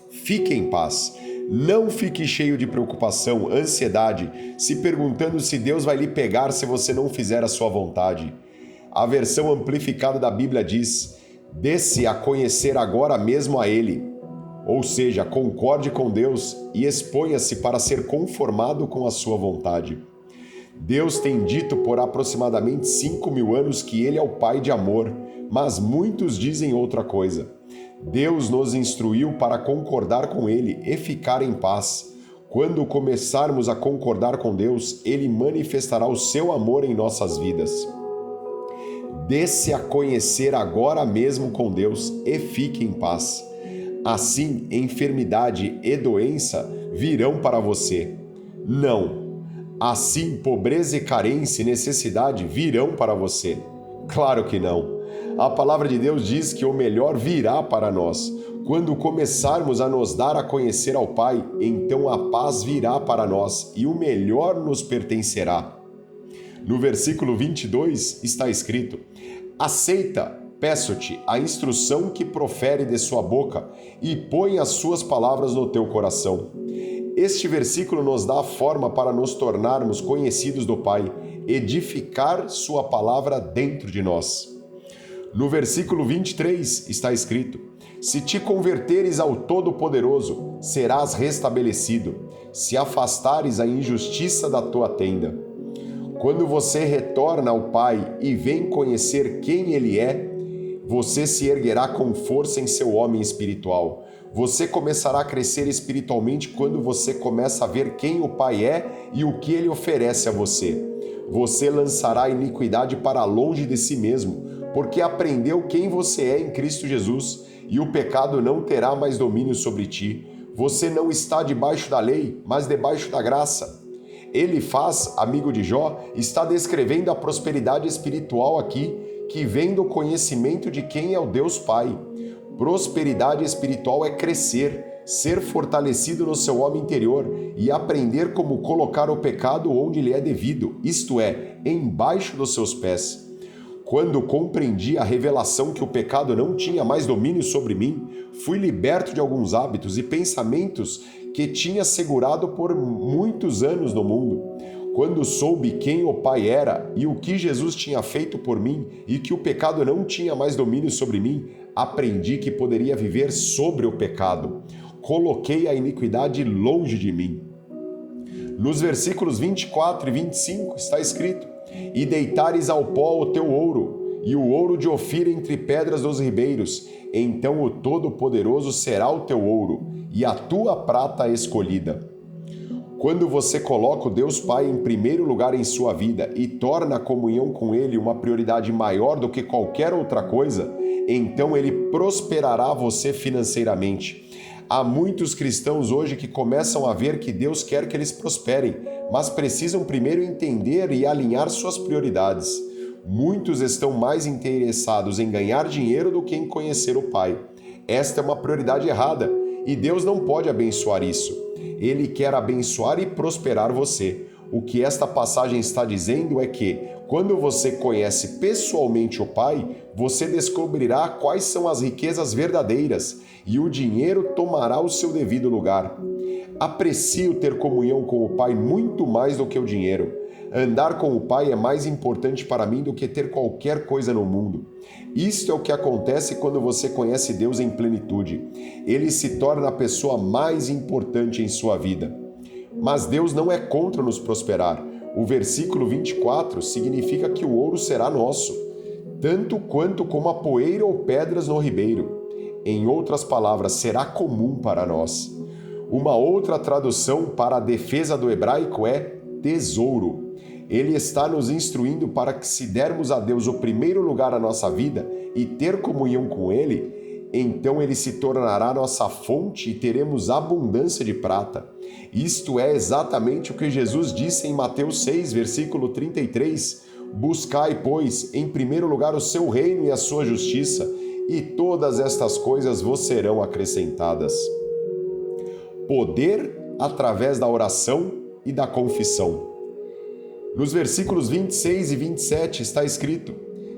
Fique em paz. Não fique cheio de preocupação, ansiedade, se perguntando se Deus vai lhe pegar se você não fizer a sua vontade. A versão amplificada da Bíblia diz: dê-se a conhecer agora mesmo a Ele. Ou seja, concorde com Deus e exponha-se para ser conformado com a sua vontade. Deus tem dito por aproximadamente 5.000 anos que Ele é o Pai de amor, mas muitos dizem outra coisa. Deus nos instruiu para concordar com Ele e ficar em paz. Quando começarmos a concordar com Deus, Ele manifestará o seu amor em nossas vidas. Dê-se a conhecer agora mesmo com Deus e fique em paz. Assim, enfermidade e doença virão para você. Não. Assim, pobreza e carência e necessidade virão para você. Claro que não. A palavra de Deus diz que o melhor virá para nós. Quando começarmos a nos dar a conhecer ao Pai, então a paz virá para nós e o melhor nos pertencerá. No versículo 22 está escrito: aceita, peço-te, a instrução que profere de sua boca e põe as suas palavras no teu coração. Este versículo nos dá a forma para nos tornarmos conhecidos do Pai, edificar sua palavra dentro de nós. No versículo 23 está escrito: se te converteres ao Todo-Poderoso, serás restabelecido, se afastares a injustiça da tua tenda. Quando você retorna ao Pai e vem conhecer quem Ele é, você se erguerá com força em seu homem espiritual. Você começará a crescer espiritualmente quando você começa a ver quem o Pai é e o que Ele oferece a você. Você lançará a iniquidade para longe de si mesmo, porque aprendeu quem você é em Cristo Jesus, e o pecado não terá mais domínio sobre ti. Você não está debaixo da lei, mas debaixo da graça. Elifaz, amigo de Jó, está descrevendo a prosperidade espiritual aqui, que vem do conhecimento de quem é o Deus Pai. Prosperidade espiritual é crescer, ser fortalecido no seu homem interior e aprender como colocar o pecado onde lhe é devido, isto é, embaixo dos seus pés. Quando compreendi a revelação que o pecado não tinha mais domínio sobre mim, fui liberto de alguns hábitos e pensamentos que tinha segurado por muitos anos no mundo. Quando soube quem o Pai era e o que Jesus tinha feito por mim e que o pecado não tinha mais domínio sobre mim, aprendi que poderia viver sobre o pecado. Coloquei a iniquidade longe de mim. Nos versículos 24 e 25 está escrito: e deitares ao pó o teu ouro, e o ouro de Ofir entre pedras dos ribeiros, então o Todo-Poderoso será o teu ouro, e a tua prata escolhida. Quando você coloca o Deus Pai em primeiro lugar em sua vida e torna a comunhão com Ele uma prioridade maior do que qualquer outra coisa, então Ele prosperará você financeiramente. Há muitos cristãos hoje que começam a ver que Deus quer que eles prosperem, mas precisam primeiro entender e alinhar suas prioridades. Muitos estão mais interessados em ganhar dinheiro do que em conhecer o Pai. Esta é uma prioridade errada e Deus não pode abençoar isso. Ele quer abençoar e prosperar você. O que esta passagem está dizendo é que, quando você conhece pessoalmente o Pai, você descobrirá quais são as riquezas verdadeiras e o dinheiro tomará o seu devido lugar. Aprecio ter comunhão com o Pai muito mais do que o dinheiro. Andar com o Pai é mais importante para mim do que ter qualquer coisa no mundo. Isto é o que acontece quando você conhece Deus em plenitude. Ele se torna a pessoa mais importante em sua vida. Mas Deus não é contra nos prosperar. O versículo 24 significa que o ouro será nosso. tanto quanto como a poeira ou pedras no ribeiro. Em outras palavras, será comum para nós. Uma outra tradução para a defesa do hebraico é tesouro. Ele está nos instruindo para que, se dermos a Deus o primeiro lugar na nossa vida e ter comunhão com Ele, então Ele se tornará nossa fonte e teremos abundância de prata. Isto é exatamente o que Jesus disse em Mateus 6, versículo 33. Buscai, pois, em primeiro lugar o seu reino e a sua justiça, e todas estas coisas vos serão acrescentadas. Poder através da oração e da confissão. Nos versículos 26 e 27 está escrito: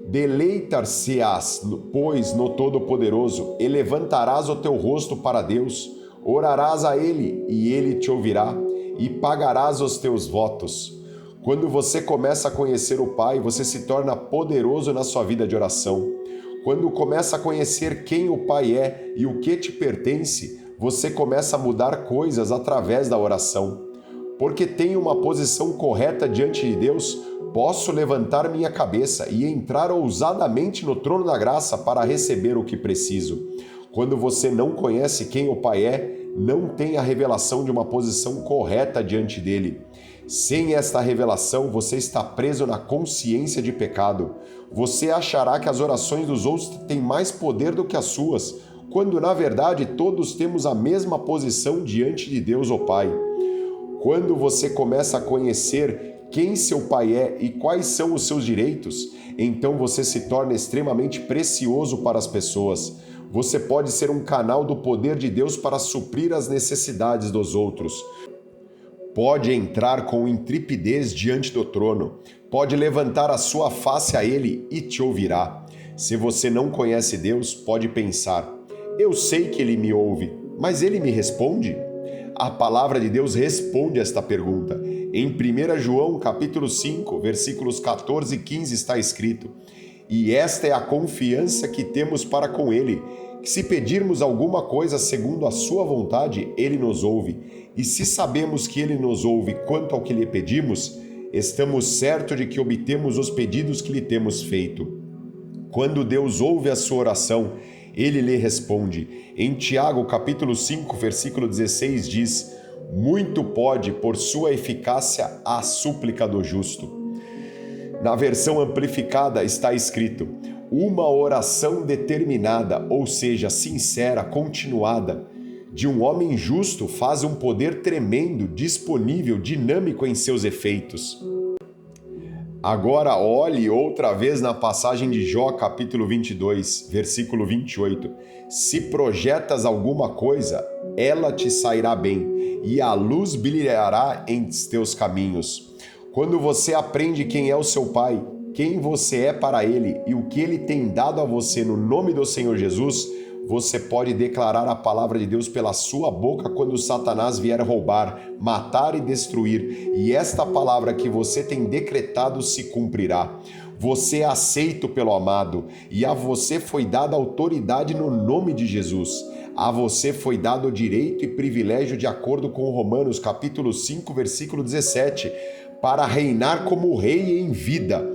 Deleitar-se-ás, pois, no Todo-Poderoso, e levantarás o teu rosto para Deus, orarás a Ele, e Ele te ouvirá, e pagarás os teus votos. Quando você começa a conhecer o Pai, você se torna poderoso na sua vida de oração. Quando começa a conhecer quem o Pai é e o que te pertence, você começa a mudar coisas através da oração. Porque tenho uma posição correta diante de Deus, posso levantar minha cabeça e entrar ousadamente no trono da graça para receber o que preciso. Quando você não conhece quem o Pai é, não tem a revelação de uma posição correta diante dele. Sem esta revelação, você está preso na consciência de pecado. Você achará que as orações dos outros têm mais poder do que as suas, quando na verdade todos temos a mesma posição diante de Deus, o Pai. Quando você começa a conhecer quem seu Pai é e quais são os seus direitos, então você se torna extremamente precioso para as pessoas. Você pode ser um canal do poder de Deus para suprir as necessidades dos outros. Pode entrar com intrepidez diante do trono. Pode levantar a sua face a Ele e te ouvirá. Se você não conhece Deus, pode pensar: eu sei que Ele me ouve, mas Ele me responde? A palavra de Deus responde esta pergunta. Em 1 João capítulo 5, versículos 14 e 15 está escrito: E esta é a confiança que temos para com Ele, que se pedirmos alguma coisa segundo a sua vontade, Ele nos ouve. E se sabemos que Ele nos ouve quanto ao que lhe pedimos, estamos certos de que obtemos os pedidos que lhe temos feito. Quando Deus ouve a sua oração, Ele lhe responde. Em Tiago, capítulo 5, versículo 16, diz: Muito pode, por sua eficácia, a súplica do justo. Na versão amplificada está escrito: uma oração determinada, ou seja, sincera, continuada, de um homem justo faz um poder tremendo, disponível, dinâmico em seus efeitos. Agora olhe outra vez na passagem de Jó, capítulo 22, versículo 28. Se projetas alguma coisa, ela te sairá bem, e a luz brilhará em teus caminhos. Quando você aprende quem é o seu Pai, quem você é para Ele e o que Ele tem dado a você no nome do Senhor Jesus, você pode declarar a palavra de Deus pela sua boca quando Satanás vier roubar, matar e destruir, e esta palavra que você tem decretado se cumprirá. Você é aceito pelo amado, e a você foi dada autoridade no nome de Jesus. A você foi dado o direito e privilégio de acordo com Romanos capítulo 5, versículo 17, para reinar como rei em vida.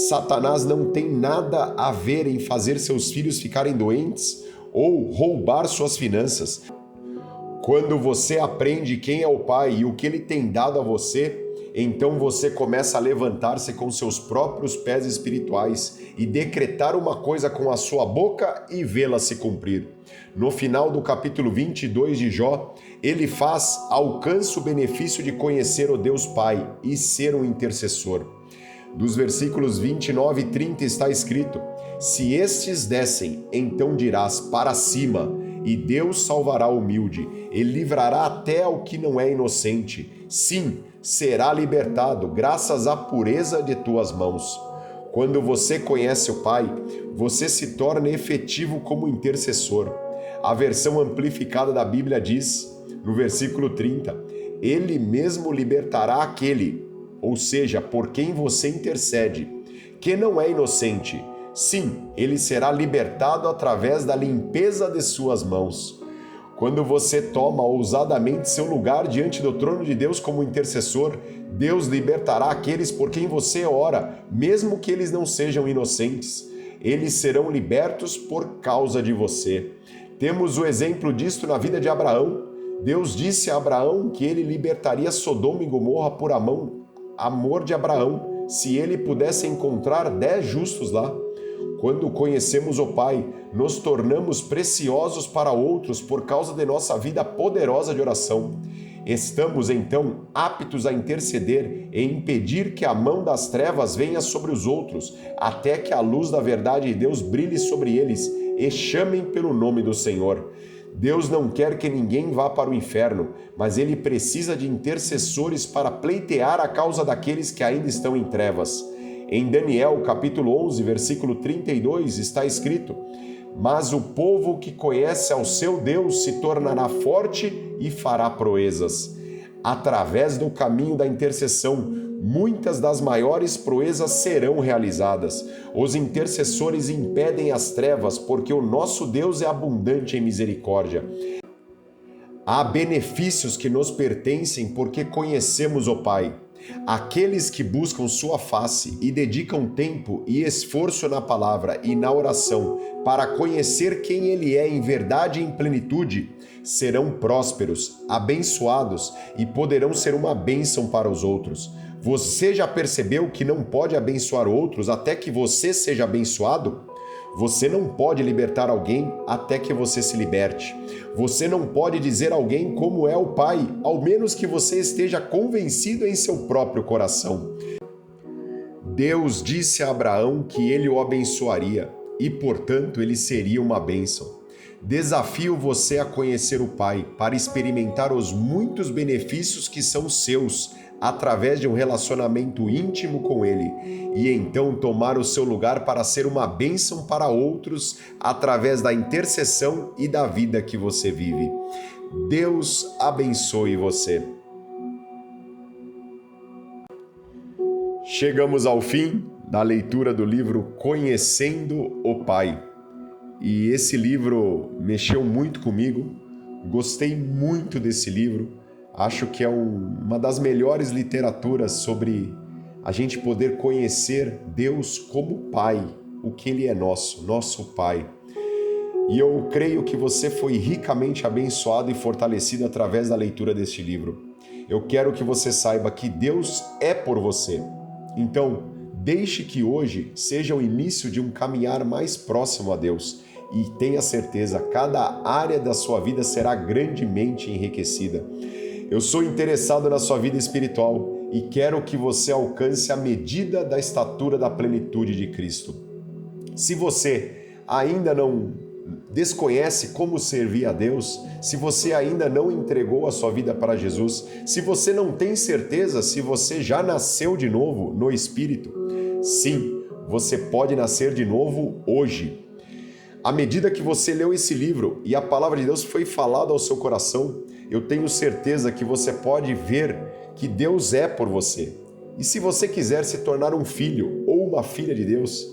Satanás não tem nada a ver em fazer seus filhos ficarem doentes ou roubar suas finanças. Quando você aprende quem é o Pai e o que Ele tem dado a você, então você começa a levantar-se com seus próprios pés espirituais e decretar uma coisa com a sua boca e vê-la se cumprir. No final do capítulo 22 de Jó, ele alcança o benefício de conhecer o Deus Pai e ser um intercessor. Dos versículos 29 e 30 está escrito: Se estes descem, então dirás para cima, e Deus salvará o humilde, e livrará até ao que não é inocente. Sim, será libertado, graças à pureza de tuas mãos. Quando você conhece o Pai, você se torna efetivo como intercessor. A versão amplificada da Bíblia diz, no versículo 30, Ele mesmo libertará aquele, ou seja, por quem você intercede, que não é inocente. Sim, ele será libertado através da limpeza de suas mãos. Quando você toma ousadamente seu lugar diante do trono de Deus como intercessor, Deus libertará aqueles por quem você ora, mesmo que eles não sejam inocentes. eles serão libertos por causa de você. Temos o exemplo disto na vida de Abraão. Deus disse a Abraão que ele libertaria Sodoma e Gomorra por amor de Abraão, se ele pudesse encontrar 10 justos lá. Quando conhecemos o Pai, nos tornamos preciosos para outros por causa de nossa vida poderosa de oração. Estamos, então, aptos a interceder e impedir que a mão das trevas venha sobre os outros, até que a luz da verdade de Deus brilhe sobre eles e chamem pelo nome do Senhor. Deus não quer que ninguém vá para o inferno, mas Ele precisa de intercessores para pleitear a causa daqueles que ainda estão em trevas. Em Daniel, capítulo 11, versículo 32, está escrito: mas o povo que conhece ao seu Deus se tornará forte e fará proezas. Através do caminho da intercessão, muitas das maiores proezas serão realizadas. Os intercessores impedem as trevas, porque o nosso Deus é abundante em misericórdia. Há benefícios que nos pertencem porque conhecemos o Pai. Aqueles que buscam sua face e dedicam tempo e esforço na palavra e na oração para conhecer quem Ele é em verdade e em plenitude, serão prósperos, abençoados e poderão ser uma bênção para os outros. Você já percebeu que não pode abençoar outros até que você seja abençoado? Você não pode libertar alguém até que você se liberte. Você não pode dizer a alguém como é o Pai, ao menos que você esteja convencido em seu próprio coração. Deus disse a Abraão que ele o abençoaria e, portanto, ele seria uma bênção. Desafio você a conhecer o Pai para experimentar os muitos benefícios que são seus através de um relacionamento íntimo com Ele e então tomar o seu lugar para ser uma bênção para outros através da intercessão e da vida que você vive. Deus abençoe você. Chegamos ao fim da leitura do livro Conhecendo o Pai. E esse livro mexeu muito comigo, gostei muito desse livro, acho que é uma das melhores literaturas sobre a gente poder conhecer Deus como Pai, o que Ele é nosso Pai. E eu creio que você foi ricamente abençoado e fortalecido através da leitura deste livro. Eu quero que você saiba que Deus é por você. Então, deixe que hoje seja o início de um caminhar mais próximo a Deus. E tenha certeza, cada área da sua vida será grandemente enriquecida. Eu sou interessado na sua vida espiritual e quero que você alcance a medida da estatura da plenitude de Cristo. Se você ainda não desconhece como servir a Deus, se você ainda não entregou a sua vida para Jesus, se você não tem certeza se você já nasceu de novo no Espírito, sim, você pode nascer de novo hoje. À medida que você leu esse livro e a palavra de Deus foi falada ao seu coração, eu tenho certeza que você pode ver que Deus é por você. E se você quiser se tornar um filho ou uma filha de Deus,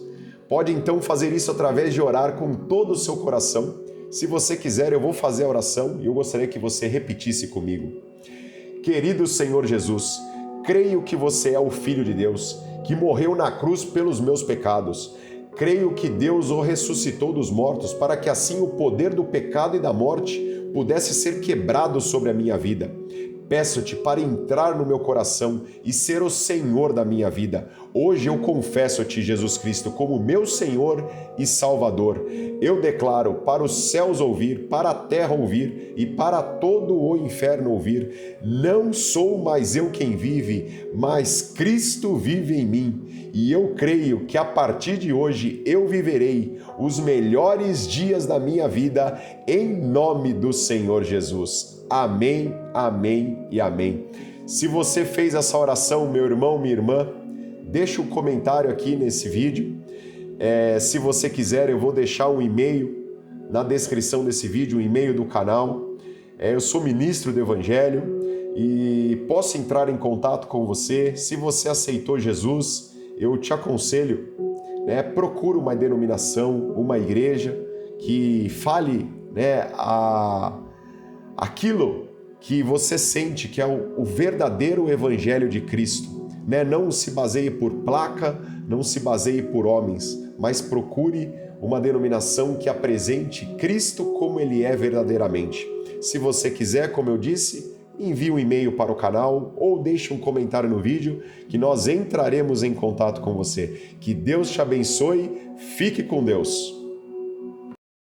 pode então fazer isso através de orar com todo o seu coração. Se você quiser, eu vou fazer a oração e eu gostaria que você repetisse comigo. Querido Senhor Jesus, creio que você é o Filho de Deus, que morreu na cruz pelos meus pecados. Creio que Deus o ressuscitou dos mortos para que assim o poder do pecado e da morte pudesse ser quebrado sobre a minha vida. Peço-te para entrar no meu coração e ser o Senhor da minha vida. Hoje eu confesso-te, Jesus Cristo, como meu Senhor e Salvador. Eu declaro para os céus ouvir, para a terra ouvir e para todo o inferno ouvir. Não sou mais eu quem vive, mas Cristo vive em mim. E eu creio que a partir de hoje eu viverei os melhores dias da minha vida em nome do Senhor Jesus. Amém, amém e amém. Se você fez essa oração, meu irmão, minha irmã, deixa um comentário aqui nesse vídeo. Se você quiser, eu vou deixar um e-mail na descrição desse vídeo, um e-mail do canal. Eu sou ministro do Evangelho e posso entrar em contato com você. Se você aceitou Jesus, eu te aconselho, procura uma denominação, uma igreja que fale aquilo que você sente que é o verdadeiro Evangelho de Cristo. Não se baseie por placa, não se baseie por homens, mas procure uma denominação que apresente Cristo como Ele é verdadeiramente. Se você quiser, como eu disse, envie um e-mail para o canal ou deixe um comentário no vídeo que nós entraremos em contato com você. Que Deus te abençoe, fique com Deus.